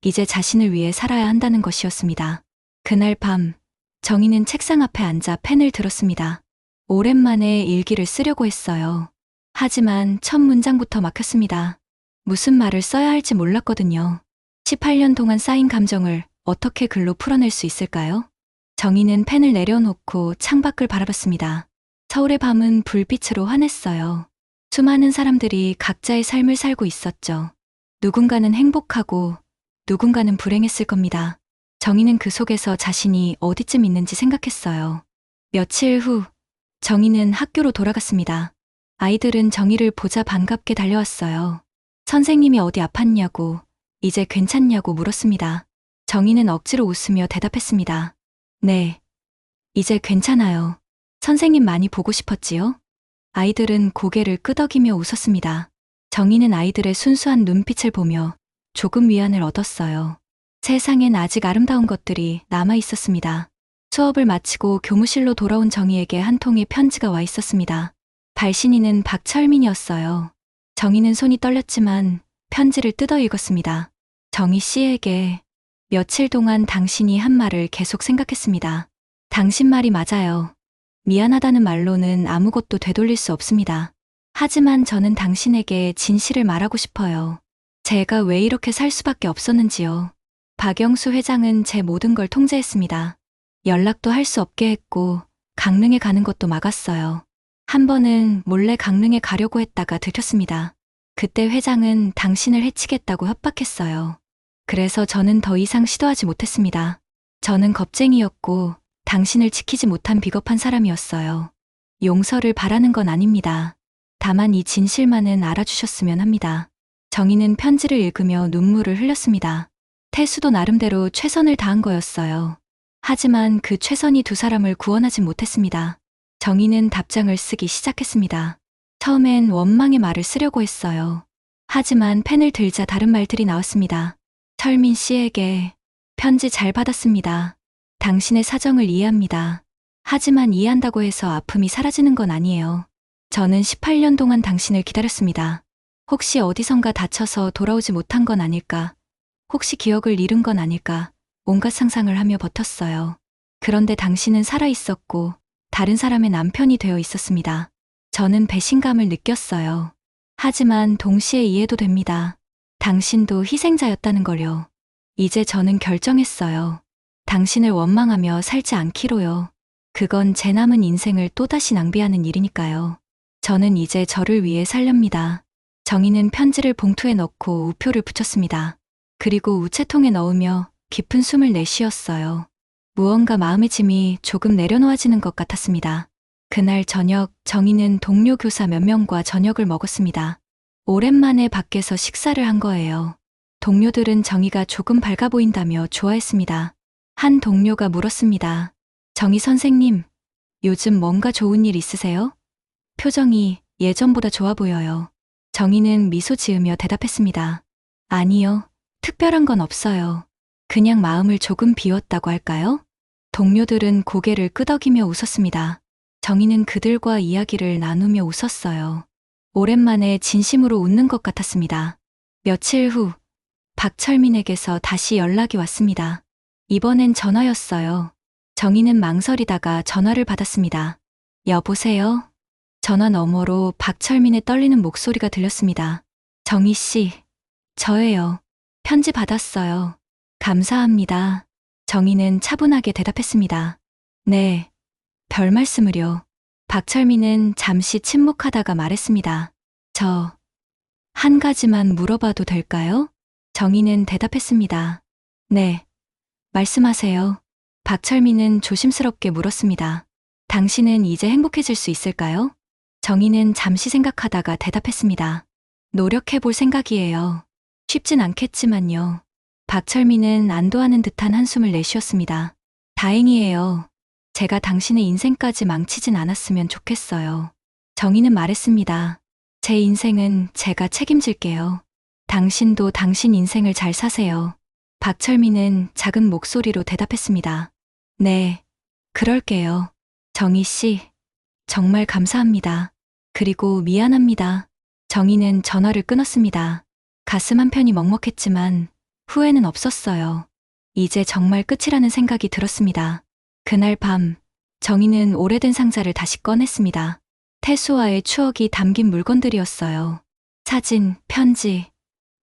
이제 자신을 위해 살아야 한다는 것이었습니다. 그날 밤, 정희는 책상 앞에 앉아 펜을 들었습니다. 오랜만에 일기를 쓰려고 했어요. 하지만 첫 문장부터 막혔습니다. 무슨 말을 써야 할지 몰랐거든요. 18년 동안 쌓인 감정을 어떻게 글로 풀어낼 수 있을까요? 정희는 펜을 내려놓고 창밖을 바라봤습니다. 서울의 밤은 불빛으로 환했어요. 수많은 사람들이 각자의 삶을 살고 있었죠. 누군가는 행복하고 누군가는 불행했을 겁니다. 정희는 그 속에서 자신이 어디쯤 있는지 생각했어요. 며칠 후, 정희는 학교로 돌아갔습니다. 아이들은 정희를 보자 반갑게 달려왔어요. 선생님이 어디 아팠냐고, 이제 괜찮냐고 물었습니다. 정희는 억지로 웃으며 대답했습니다. 네, 이제 괜찮아요. 선생님 많이 보고 싶었지요? 아이들은 고개를 끄덕이며 웃었습니다. 정희는 아이들의 순수한 눈빛을 보며 조금 위안을 얻었어요. 세상엔 아직 아름다운 것들이 남아 있었습니다. 수업을 마치고 교무실로 돌아온 정희에게 한 통의 편지가 와 있었습니다. 발신인은 박철민이었어요. 정희는 손이 떨렸지만 편지를 뜯어 읽었습니다. 정희 씨에게 며칠 동안 당신이 한 말을 계속 생각했습니다. 당신 말이 맞아요. 미안하다는 말로는 아무것도 되돌릴 수 없습니다. 하지만 저는 당신에게 진실을 말하고 싶어요. 제가 왜 이렇게 살 수밖에 없었는지요. 박영수 회장은 제 모든 걸 통제했습니다. 연락도 할 수 없게 했고 강릉에 가는 것도 막았어요. 한 번은 몰래 강릉에 가려고 했다가 들켰습니다. 그때 회장은 당신을 해치겠다고 협박했어요. 그래서 저는 더 이상 시도하지 못했습니다. 저는 겁쟁이였고 당신을 지키지 못한 비겁한 사람이었어요. 용서를 바라는 건 아닙니다. 다만 이 진실만은 알아주셨으면 합니다. 정희는 편지를 읽으며 눈물을 흘렸습니다. 태수도 나름대로 최선을 다한 거였어요. 하지만 그 최선이 두 사람을 구원하지 못했습니다. 정희는 답장을 쓰기 시작했습니다. 처음엔 원망의 말을 쓰려고 했어요. 하지만 펜을 들자 다른 말들이 나왔습니다. 철민 씨에게 편지 잘 받았습니다. 당신의 사정을 이해합니다. 하지만 이해한다고 해서 아픔이 사라지는 건 아니에요. 저는 18년 동안 당신을 기다렸습니다. 혹시 어디선가 다쳐서 돌아오지 못한 건 아닐까? 혹시 기억을 잃은 건 아닐까? 온갖 상상을 하며 버텼어요. 그런데 당신은 살아있었고 다른 사람의 남편이 되어 있었습니다. 저는 배신감을 느꼈어요. 하지만 동시에 이해도 됩니다. 당신도 희생자였다는 걸요. 이제 저는 결정했어요. 당신을 원망하며 살지 않기로요. 그건 제 남은 인생을 또다시 낭비하는 일이니까요. 저는 이제 저를 위해 살렵니다. 정희는 편지를 봉투에 넣고 우표를 붙였습니다. 그리고 우체통에 넣으며 깊은 숨을 내쉬었어요. 무언가 마음의 짐이 조금 내려놓아지는 것 같았습니다. 그날 저녁 정희는 동료 교사 몇 명과 저녁을 먹었습니다. 오랜만에 밖에서 식사를 한 거예요. 동료들은 정희가 조금 밝아 보인다며 좋아했습니다. 한 동료가 물었습니다. 정희 선생님, 요즘 뭔가 좋은 일 있으세요? 표정이 예전보다 좋아 보여요. 정희는 미소 지으며 대답했습니다. 아니요, 특별한 건 없어요. 그냥 마음을 조금 비웠다고 할까요? 동료들은 고개를 끄덕이며 웃었습니다. 정희는 그들과 이야기를 나누며 웃었어요. 오랜만에 진심으로 웃는 것 같았습니다. 며칠 후, 박철민에게서 다시 연락이 왔습니다. 이번엔 전화였어요. 정희는 망설이다가 전화를 받았습니다. 여보세요? 전화 너머로 박철민의 떨리는 목소리가 들렸습니다. 정희 씨, 저예요. 편지 받았어요. 감사합니다. 정희는 차분하게 대답했습니다. 네, 별 말씀을요. 박철민은 잠시 침묵하다가 말했습니다. 저, 한 가지만 물어봐도 될까요? 정희는 대답했습니다. 네, 말씀하세요. 박철민은 조심스럽게 물었습니다. 당신은 이제 행복해질 수 있을까요? 정희는 잠시 생각하다가 대답했습니다. 노력해 볼 생각이에요. 쉽진 않겠지만요. 박철민은 안도하는 듯한 한숨을 내쉬었습니다. 다행이에요. 제가 당신의 인생까지 망치진 않았으면 좋겠어요. 정희는 말했습니다. 제 인생은 제가 책임질게요. 당신도 당신 인생을 잘 사세요. 박철민은 작은 목소리로 대답했습니다. 네, 그럴게요. 정희 씨, 정말 감사합니다. 그리고 미안합니다. 정희는 전화를 끊었습니다. 가슴 한편이 먹먹했지만 후회는 없었어요. 이제 정말 끝이라는 생각이 들었습니다. 그날 밤, 정희는 오래된 상자를 다시 꺼냈습니다. 태수와의 추억이 담긴 물건들이었어요. 사진, 편지,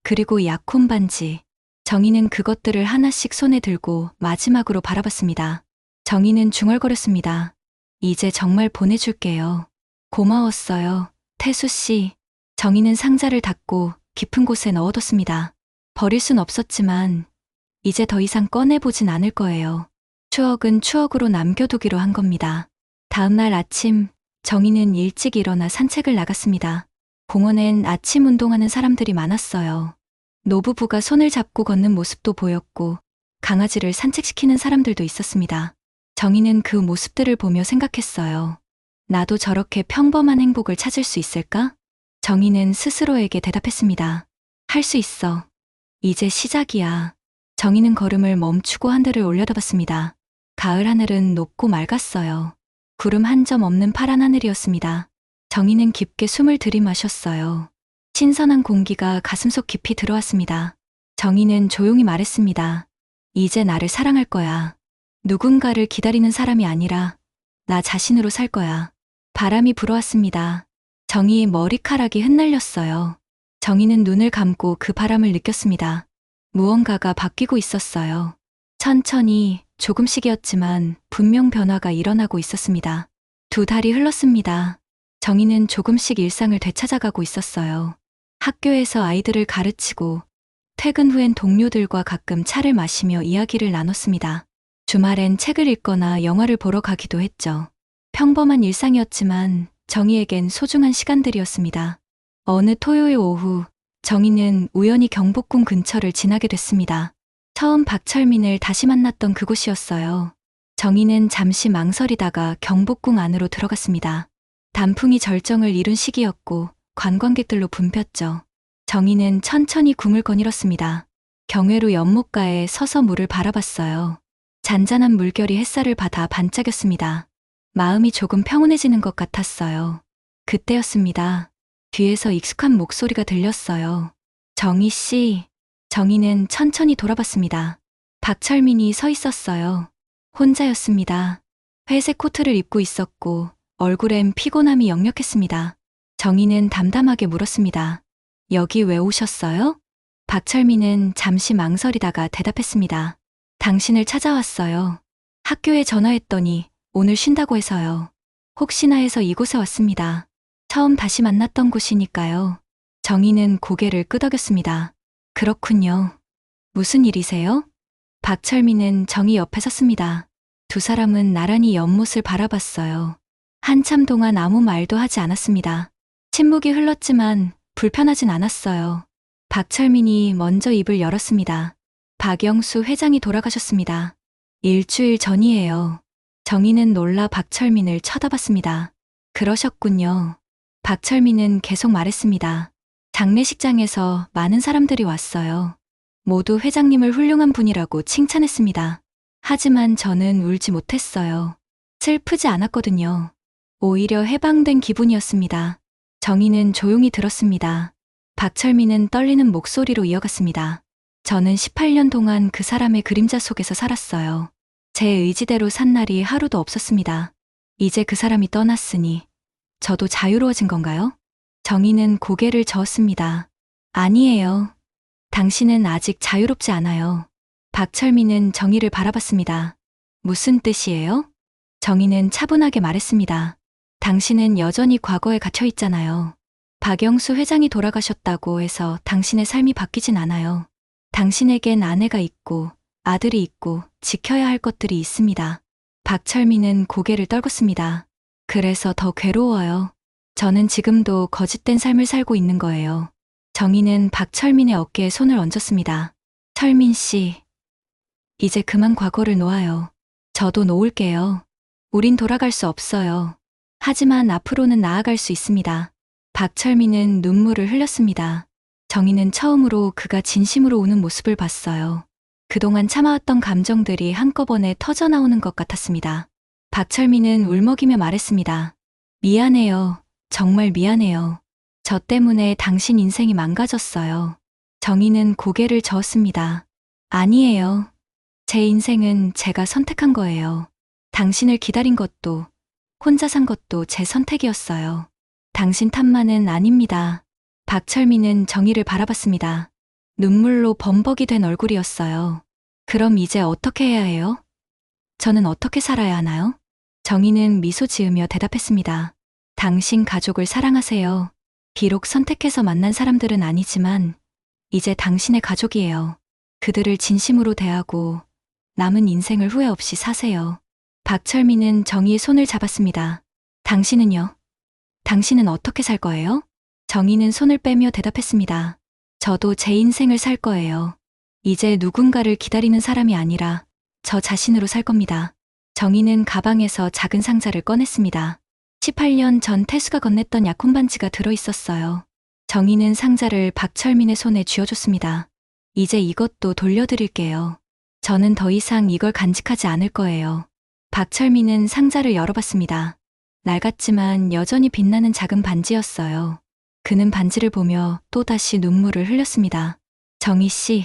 그리고 약혼 반지. 정희는 그것들을 하나씩 손에 들고 마지막으로 바라봤습니다. 정희는 중얼거렸습니다. 이제 정말 보내줄게요. 고마웠어요, 태수 씨. 정희는 상자를 닫고 깊은 곳에 넣어뒀습니다. 버릴 순 없었지만 이제 더 이상 꺼내보진 않을 거예요. 추억은 추억으로 남겨두기로 한 겁니다. 다음 날 아침, 정희는 일찍 일어나 산책을 나갔습니다. 공원엔 아침 운동하는 사람들이 많았어요. 노부부가 손을 잡고 걷는 모습도 보였고 강아지를 산책시키는 사람들도 있었습니다. 정희는 그 모습들을 보며 생각했어요. 나도 저렇게 평범한 행복을 찾을 수 있을까? 정희는 스스로에게 대답했습니다. 할 수 있어. 이제 시작이야. 정희는 걸음을 멈추고 하늘을 올려다봤습니다. 가을 하늘은 높고 맑았어요. 구름 한 점 없는 파란 하늘이었습니다. 정희는 깊게 숨을 들이마셨어요. 신선한 공기가 가슴속 깊이 들어왔습니다. 정희는 조용히 말했습니다. 이제 나를 사랑할 거야. 누군가를 기다리는 사람이 아니라 나 자신으로 살 거야. 바람이 불어왔습니다. 정희의 머리카락이 흩날렸어요. 정희는 눈을 감고 그 바람을 느꼈습니다. 무언가가 바뀌고 있었어요. 천천히, 조금씩이었지만 분명 변화가 일어나고 있었습니다. 2달이 흘렀습니다. 정희는 조금씩 일상을 되찾아가고 있었어요. 학교에서 아이들을 가르치고 퇴근 후엔 동료들과 가끔 차를 마시며 이야기를 나눴습니다. 주말엔 책을 읽거나 영화를 보러 가기도 했죠. 평범한 일상이었지만 정희에겐 소중한 시간들이었습니다. 어느 토요일 오후, 정희는 우연히 경복궁 근처를 지나게 됐습니다. 처음 박철민을 다시 만났던 그곳이었어요. 정희는 잠시 망설이다가 경복궁 안으로 들어갔습니다. 단풍이 절정을 이룬 시기였고 관광객들로 붐볐죠. 정희는 천천히 궁을 거닐었습니다. 경회로 연못가에 서서 물을 바라봤어요. 잔잔한 물결이 햇살을 받아 반짝였습니다. 마음이 조금 평온해지는 것 같았어요. 그때였습니다. 뒤에서 익숙한 목소리가 들렸어요. 정희 씨. 정희는 천천히 돌아봤습니다. 박철민이 서 있었어요. 혼자였습니다. 회색 코트를 입고 있었고 얼굴엔 피곤함이 역력했습니다. 정희는 담담하게 물었습니다. 여기 왜 오셨어요? 박철민은 잠시 망설이다가 대답했습니다. 당신을 찾아왔어요. 학교에 전화했더니 오늘 쉰다고 해서요. 혹시나 해서 이곳에 왔습니다. 처음 다시 만났던 곳이니까요. 정희는 고개를 끄덕였습니다. 그렇군요. 무슨 일이세요? 박철민은 정희 옆에 섰습니다. 두 사람은 나란히 연못을 바라봤어요. 한참 동안 아무 말도 하지 않았습니다. 침묵이 흘렀지만 불편하진 않았어요. 박철민이 먼저 입을 열었습니다. 박영수 회장이 돌아가셨습니다. 일주일 전이에요. 정희는 놀라 박철민을 쳐다봤습니다. 그러셨군요. 박철민은 계속 말했습니다. 장례식장에서 많은 사람들이 왔어요. 모두 회장님을 훌륭한 분이라고 칭찬했습니다. 하지만 저는 울지 못했어요. 슬프지 않았거든요. 오히려 해방된 기분이었습니다. 정희는 조용히 들었습니다. 박철민은 떨리는 목소리로 이어갔습니다. 저는 18년 동안 그 사람의 그림자 속에서 살았어요. 제 의지대로 산 날이 하루도 없었습니다. 이제 그 사람이 떠났으니 저도 자유로워진 건가요? 정희는 고개를 저었습니다. 아니에요. 당신은 아직 자유롭지 않아요. 박철민은 정희를 바라봤습니다. 무슨 뜻이에요? 정희는 차분하게 말했습니다. 당신은 여전히 과거에 갇혀 있잖아요. 박영수 회장이 돌아가셨다고 해서 당신의 삶이 바뀌진 않아요. 당신에겐 아내가 있고 아들이 있고 지켜야 할 것들이 있습니다. 박철민은 고개를 떨궜습니다. 그래서 더 괴로워요. 저는 지금도 거짓된 삶을 살고 있는 거예요. 정희는 박철민의 어깨에 손을 얹었습니다. 철민 씨, 이제 그만 과거를 놓아요. 저도 놓을게요. 우린 돌아갈 수 없어요. 하지만 앞으로는 나아갈 수 있습니다. 박철민은 눈물을 흘렸습니다. 정희는 처음으로 그가 진심으로 우는 모습을 봤어요. 그동안 참아왔던 감정들이 한꺼번에 터져나오는 것 같았습니다. 박철민은 울먹이며 말했습니다. 미안해요. 정말 미안해요. 저 때문에 당신 인생이 망가졌어요. 정희는 고개를 저었습니다. 아니에요. 제 인생은 제가 선택한 거예요. 당신을 기다린 것도, 혼자 산 것도 제 선택이었어요. 당신 탓만은 아닙니다. 박철민은 정희를 바라봤습니다. 눈물로 범벅이 된 얼굴이었어요. 그럼 이제 어떻게 해야 해요? 저는 어떻게 살아야 하나요? 정희는 미소 지으며 대답했습니다. 당신 가족을 사랑하세요. 비록 선택해서 만난 사람들은 아니지만 이제 당신의 가족이에요. 그들을 진심으로 대하고 남은 인생을 후회 없이 사세요. 박철민은 정희의 손을 잡았습니다. 당신은요? 당신은 어떻게 살 거예요? 정희는 손을 빼며 대답했습니다. 저도 제 인생을 살 거예요. 이제 누군가를 기다리는 사람이 아니라 저 자신으로 살 겁니다. 정희는 가방에서 작은 상자를 꺼냈습니다. 18년 전 태수가 건넸던 약혼 반지가 들어있었어요. 정희는 상자를 박철민의 손에 쥐어줬습니다. 이제 이것도 돌려드릴게요. 저는 더 이상 이걸 간직하지 않을 거예요. 박철민은 상자를 열어봤습니다. 낡았지만 여전히 빛나는 작은 반지였어요. 그는 반지를 보며 또다시 눈물을 흘렸습니다. 정희 씨,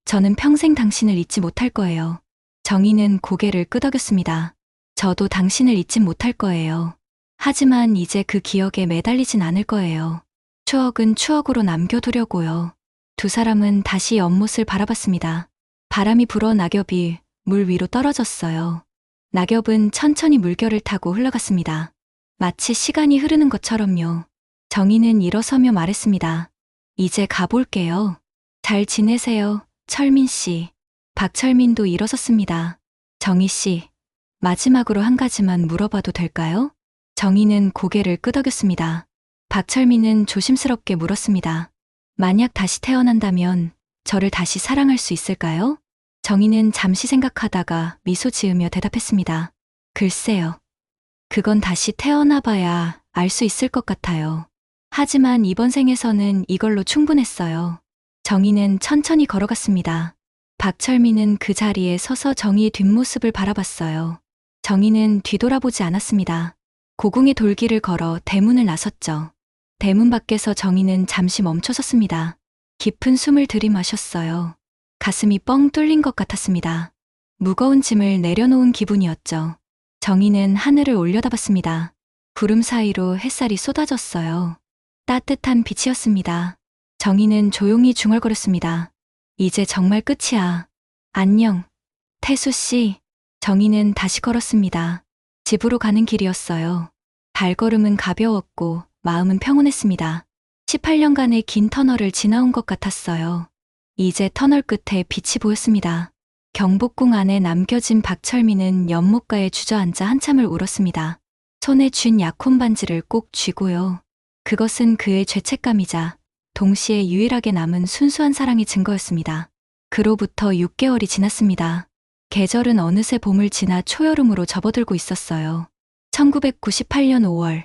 저는 평생 당신을 잊지 못할 거예요. 정희는 고개를 끄덕였습니다. 저도 당신을 잊진 못할 거예요. 하지만 이제 그 기억에 매달리진 않을 거예요. 추억은 추억으로 남겨두려고요. 두 사람은 다시 연못을 바라봤습니다. 바람이 불어 낙엽이 물 위로 떨어졌어요. 낙엽은 천천히 물결을 타고 흘러갔습니다. 마치 시간이 흐르는 것처럼요. 정희는 일어서며 말했습니다. 이제 가볼게요. 잘 지내세요, 철민 씨. 박철민도 일어섰습니다. 정희 씨, 마지막으로 한 가지만 물어봐도 될까요? 정희는 고개를 끄덕였습니다. 박철민은 조심스럽게 물었습니다. 만약 다시 태어난다면 저를 다시 사랑할 수 있을까요? 정희는 잠시 생각하다가 미소 지으며 대답했습니다. 글쎄요. 그건 다시 태어나봐야 알 수 있을 것 같아요. 하지만 이번 생에서는 이걸로 충분했어요. 정희는 천천히 걸어갔습니다. 박철민은 그 자리에 서서 정희의 뒷모습을 바라봤어요. 정희는 뒤돌아보지 않았습니다. 고궁의 돌길을 걸어 대문을 나섰죠. 대문 밖에서 정희는 잠시 멈춰섰습니다. 깊은 숨을 들이마셨어요. 가슴이 뻥 뚫린 것 같았습니다. 무거운 짐을 내려놓은 기분이었죠. 정희는 하늘을 올려다봤습니다. 구름 사이로 햇살이 쏟아졌어요. 따뜻한 빛이었습니다. 정희는 조용히 중얼거렸습니다. 이제 정말 끝이야. 안녕, 태수 씨. 정희는 다시 걸었습니다. 집으로 가는 길이었어요. 발걸음은 가벼웠고 마음은 평온했습니다. 18년간의 긴 터널을 지나온 것 같았어요. 이제 터널 끝에 빛이 보였습니다. 경복궁 안에 남겨진 박철민은 연못가에 주저앉아 한참을 울었습니다. 손에 쥔 약혼 반지를 꼭 쥐고요. 그것은 그의 죄책감이자 동시에 유일하게 남은 순수한 사랑의 증거였습니다. 그로부터 6개월이 지났습니다. 계절은 어느새 봄을 지나 초여름으로 접어들고 있었어요. 1998년 5월,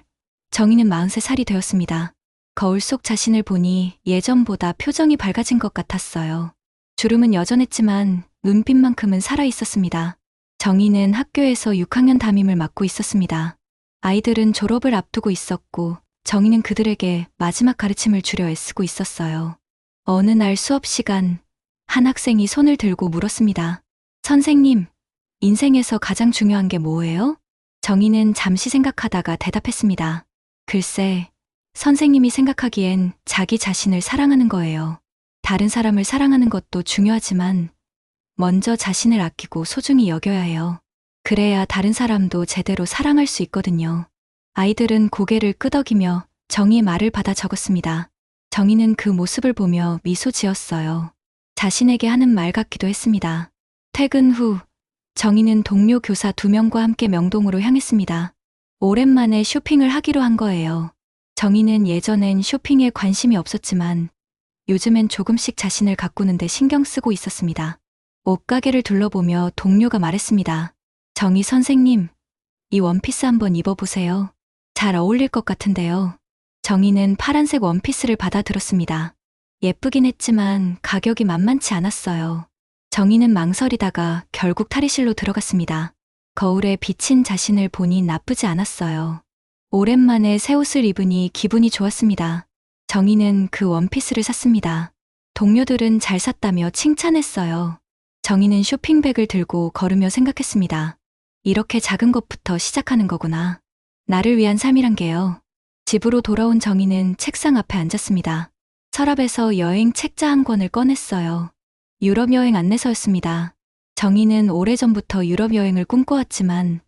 정희는 43살이 되었습니다. 거울 속 자신을 보니 예전보다 표정이 밝아진 것 같았어요. 주름은 여전했지만 눈빛만큼은 살아있었습니다. 정희는 학교에서 6학년 담임을 맡고 있었습니다. 아이들은 졸업을 앞두고 있었고 정희는 그들에게 마지막 가르침을 주려 애쓰고 있었어요. 어느 날 수업 시간, 한 학생이 손을 들고 물었습니다. 선생님, 인생에서 가장 중요한 게 뭐예요? 정희는 잠시 생각하다가 대답했습니다. 글쎄, 선생님이 생각하기엔 자기 자신을 사랑하는 거예요. 다른 사람을 사랑하는 것도 중요하지만 먼저 자신을 아끼고 소중히 여겨야 해요. 그래야 다른 사람도 제대로 사랑할 수 있거든요. 아이들은 고개를 끄덕이며 정희의 말을 받아 적었습니다. 정희는 그 모습을 보며 미소 지었어요. 자신에게 하는 말 같기도 했습니다. 퇴근 후 정희는 동료 교사 2명과 함께 명동으로 향했습니다. 오랜만에 쇼핑을 하기로 한 거예요. 정희는 예전엔 쇼핑에 관심이 없었지만 요즘엔 조금씩 자신을 가꾸는데 신경 쓰고 있었습니다. 옷가게를 둘러보며 동료가 말했습니다. 정희 선생님, 이 원피스 한번 입어보세요. 잘 어울릴 것 같은데요. 정희는 파란색 원피스를 받아들었습니다. 예쁘긴 했지만 가격이 만만치 않았어요. 정희는 망설이다가 결국 탈의실로 들어갔습니다. 거울에 비친 자신을 보니 나쁘지 않았어요. 오랜만에 새 옷을 입으니 기분이 좋았습니다. 정희는 그 원피스를 샀습니다. 동료들은 잘 샀다며 칭찬했어요. 정희는 쇼핑백을 들고 걸으며 생각했습니다. 이렇게 작은 것부터 시작하는 거구나. 나를 위한 삶이란 게요. 집으로 돌아온 정희는 책상 앞에 앉았습니다. 서랍에서 여행 책자 한 권을 꺼냈어요. 유럽 여행 안내서였습니다. 정희는 오래전부터 유럽 여행을 꿈꿔왔지만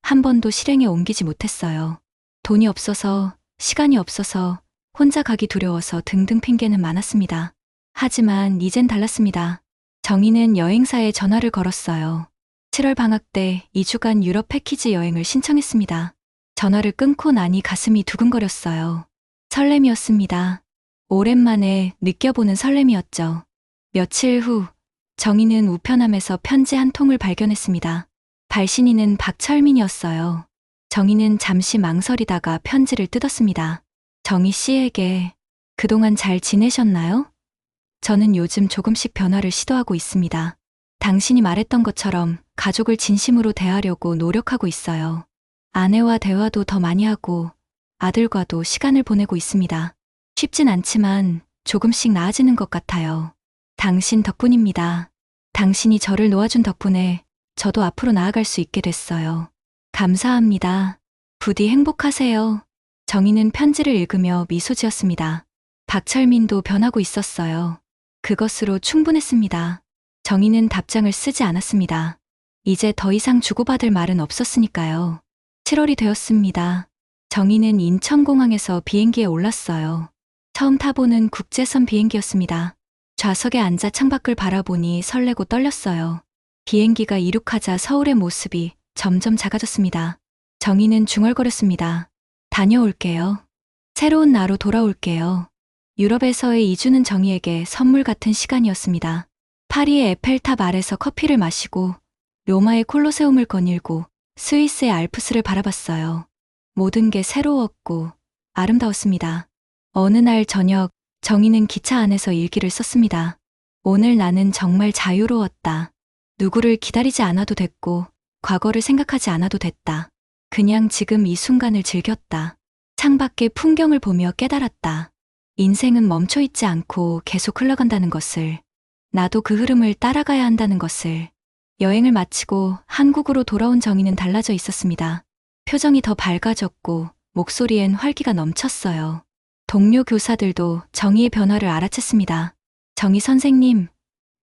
한 번도 실행에 옮기지 못했어요. 돈이 없어서, 시간이 없어서, 혼자 가기 두려워서 등등 핑계는 많았습니다. 하지만 이젠 달랐습니다. 정희는 여행사에 전화를 걸었어요. 7월 방학 때 2주간 유럽 패키지 여행을 신청했습니다. 전화를 끊고 나니 가슴이 두근거렸어요. 설렘이었습니다. 오랜만에 느껴보는 설렘이었죠. 며칠 후 정희는 우편함에서 편지 한 통을 발견했습니다. 발신인은 박철민이었어요. 정희는 잠시 망설이다가 편지를 뜯었습니다. 정희 씨에게 그동안 잘 지내셨나요? 저는 요즘 조금씩 변화를 시도하고 있습니다. 당신이 말했던 것처럼 가족을 진심으로 대하려고 노력하고 있어요. 아내와 대화도 더 많이 하고 아들과도 시간을 보내고 있습니다. 쉽진 않지만 조금씩 나아지는 것 같아요. 당신 덕분입니다. 당신이 저를 놓아준 덕분에 저도 앞으로 나아갈 수 있게 됐어요. 감사합니다. 부디 행복하세요. 정희는 편지를 읽으며 미소 지었습니다. 박철민도 변하고 있었어요. 그것으로 충분했습니다. 정희는 답장을 쓰지 않았습니다. 이제 더 이상 주고받을 말은 없었으니까요. 7월이 되었습니다. 정희는 인천공항에서 비행기에 올랐어요. 처음 타보는 국제선 비행기였습니다. 좌석에 앉아 창밖을 바라보니 설레고 떨렸어요. 비행기가 이륙하자 서울의 모습이 점점 작아졌습니다. 정희는 중얼거렸습니다. 다녀올게요. 새로운 나로 돌아올게요. 유럽에서의 2주는 정희에게 선물 같은 시간이었습니다. 파리의 에펠탑 아래서 커피를 마시고 로마의 콜로세움을 거닐고 스위스의 알프스를 바라봤어요. 모든 게 새로웠고 아름다웠습니다. 어느 날 저녁 정희는 기차 안에서 일기를 썼습니다. 오늘 나는 정말 자유로웠다. 누구를 기다리지 않아도 됐고 과거를 생각하지 않아도 됐다. 그냥 지금 이 순간을 즐겼다. 창밖의 풍경을 보며 깨달았다. 인생은 멈춰있지 않고 계속 흘러간다는 것을, 나도 그 흐름을 따라가야 한다는 것을. 여행을 마치고 한국으로 돌아온 정희는 달라져 있었습니다. 표정이 더 밝아졌고 목소리엔 활기가 넘쳤어요. 동료 교사들도 정희의 변화를 알아챘습니다. 정희 선생님,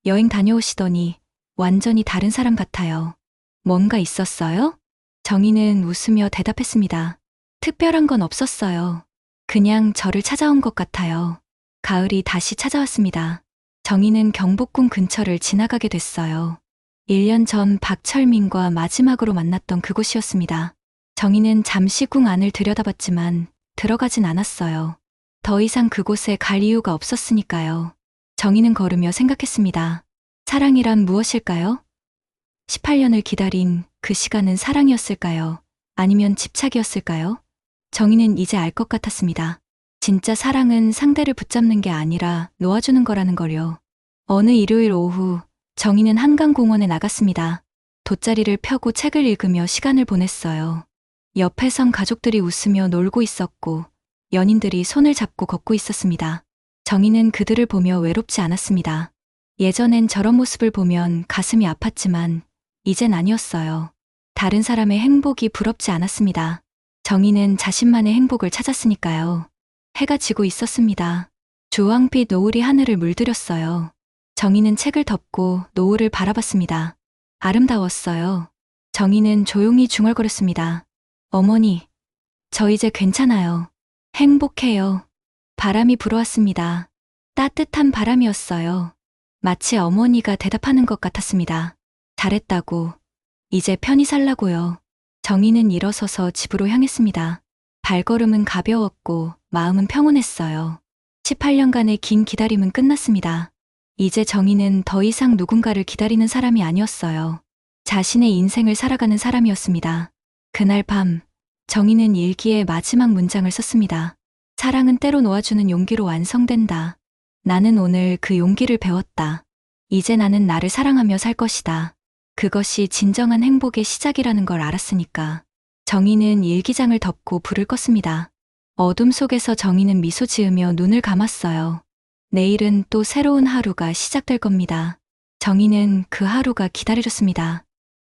여행 다녀오시더니 완전히 다른 사람 같아요. 뭔가 있었어요? 정희는 웃으며 대답했습니다. 특별한 건 없었어요. 그냥 저를 찾아온 것 같아요. 가을이 다시 찾아왔습니다. 정희는 경복궁 근처를 지나가게 됐어요. 1년 전 박철민과 마지막으로 만났던 그곳이었습니다. 정희는 잠시 궁 안을 들여다봤지만 들어가진 않았어요. 더 이상 그곳에 갈 이유가 없었으니까요. 정희는 걸으며 생각했습니다. 사랑이란 무엇일까요? 18년을 기다린 그 시간은 사랑이었을까요? 아니면 집착이었을까요? 정희는 이제 알 것 같았습니다. 진짜 사랑은 상대를 붙잡는 게 아니라 놓아주는 거라는 걸요. 어느 일요일 오후 정희는 한강공원에 나갔습니다. 돗자리를 펴고 책을 읽으며 시간을 보냈어요. 옆에선 가족들이 웃으며 놀고 있었고 연인들이 손을 잡고 걷고 있었습니다. 정희는 그들을 보며 외롭지 않았습니다. 예전엔 저런 모습을 보면 가슴이 아팠지만 이젠 아니었어요. 다른 사람의 행복이 부럽지 않았습니다. 정희는 자신만의 행복을 찾았으니까요. 해가 지고 있었습니다. 주황빛 노을이 하늘을 물들였어요. 정희는 책을 덮고 노을을 바라봤습니다. 아름다웠어요. 정희는 조용히 중얼거렸습니다. 어머니, 저 이제 괜찮아요. 행복해요. 바람이 불어왔습니다. 따뜻한 바람이었어요. 마치 어머니가 대답하는 것 같았습니다. 잘했다고. 이제 편히 살라고요. 정희는 일어서서 집으로 향했습니다. 발걸음은 가벼웠고 마음은 평온했어요. 18년간의 긴 기다림은 끝났습니다. 이제 정희는 더 이상 누군가를 기다리는 사람이 아니었어요. 자신의 인생을 살아가는 사람이었습니다. 그날 밤, 정희는 일기에 마지막 문장을 썼습니다. 사랑은 때로 놓아주는 용기로 완성된다. 나는 오늘 그 용기를 배웠다. 이제 나는 나를 사랑하며 살 것이다. 그것이 진정한 행복의 시작이라는 걸 알았으니까. 정희는 일기장을 덮고 불을 껐습니다. 어둠 속에서 정희는 미소 지으며 눈을 감았어요. 내일은 또 새로운 하루가 시작될 겁니다. 정희는 그 하루가 기다려졌습니다.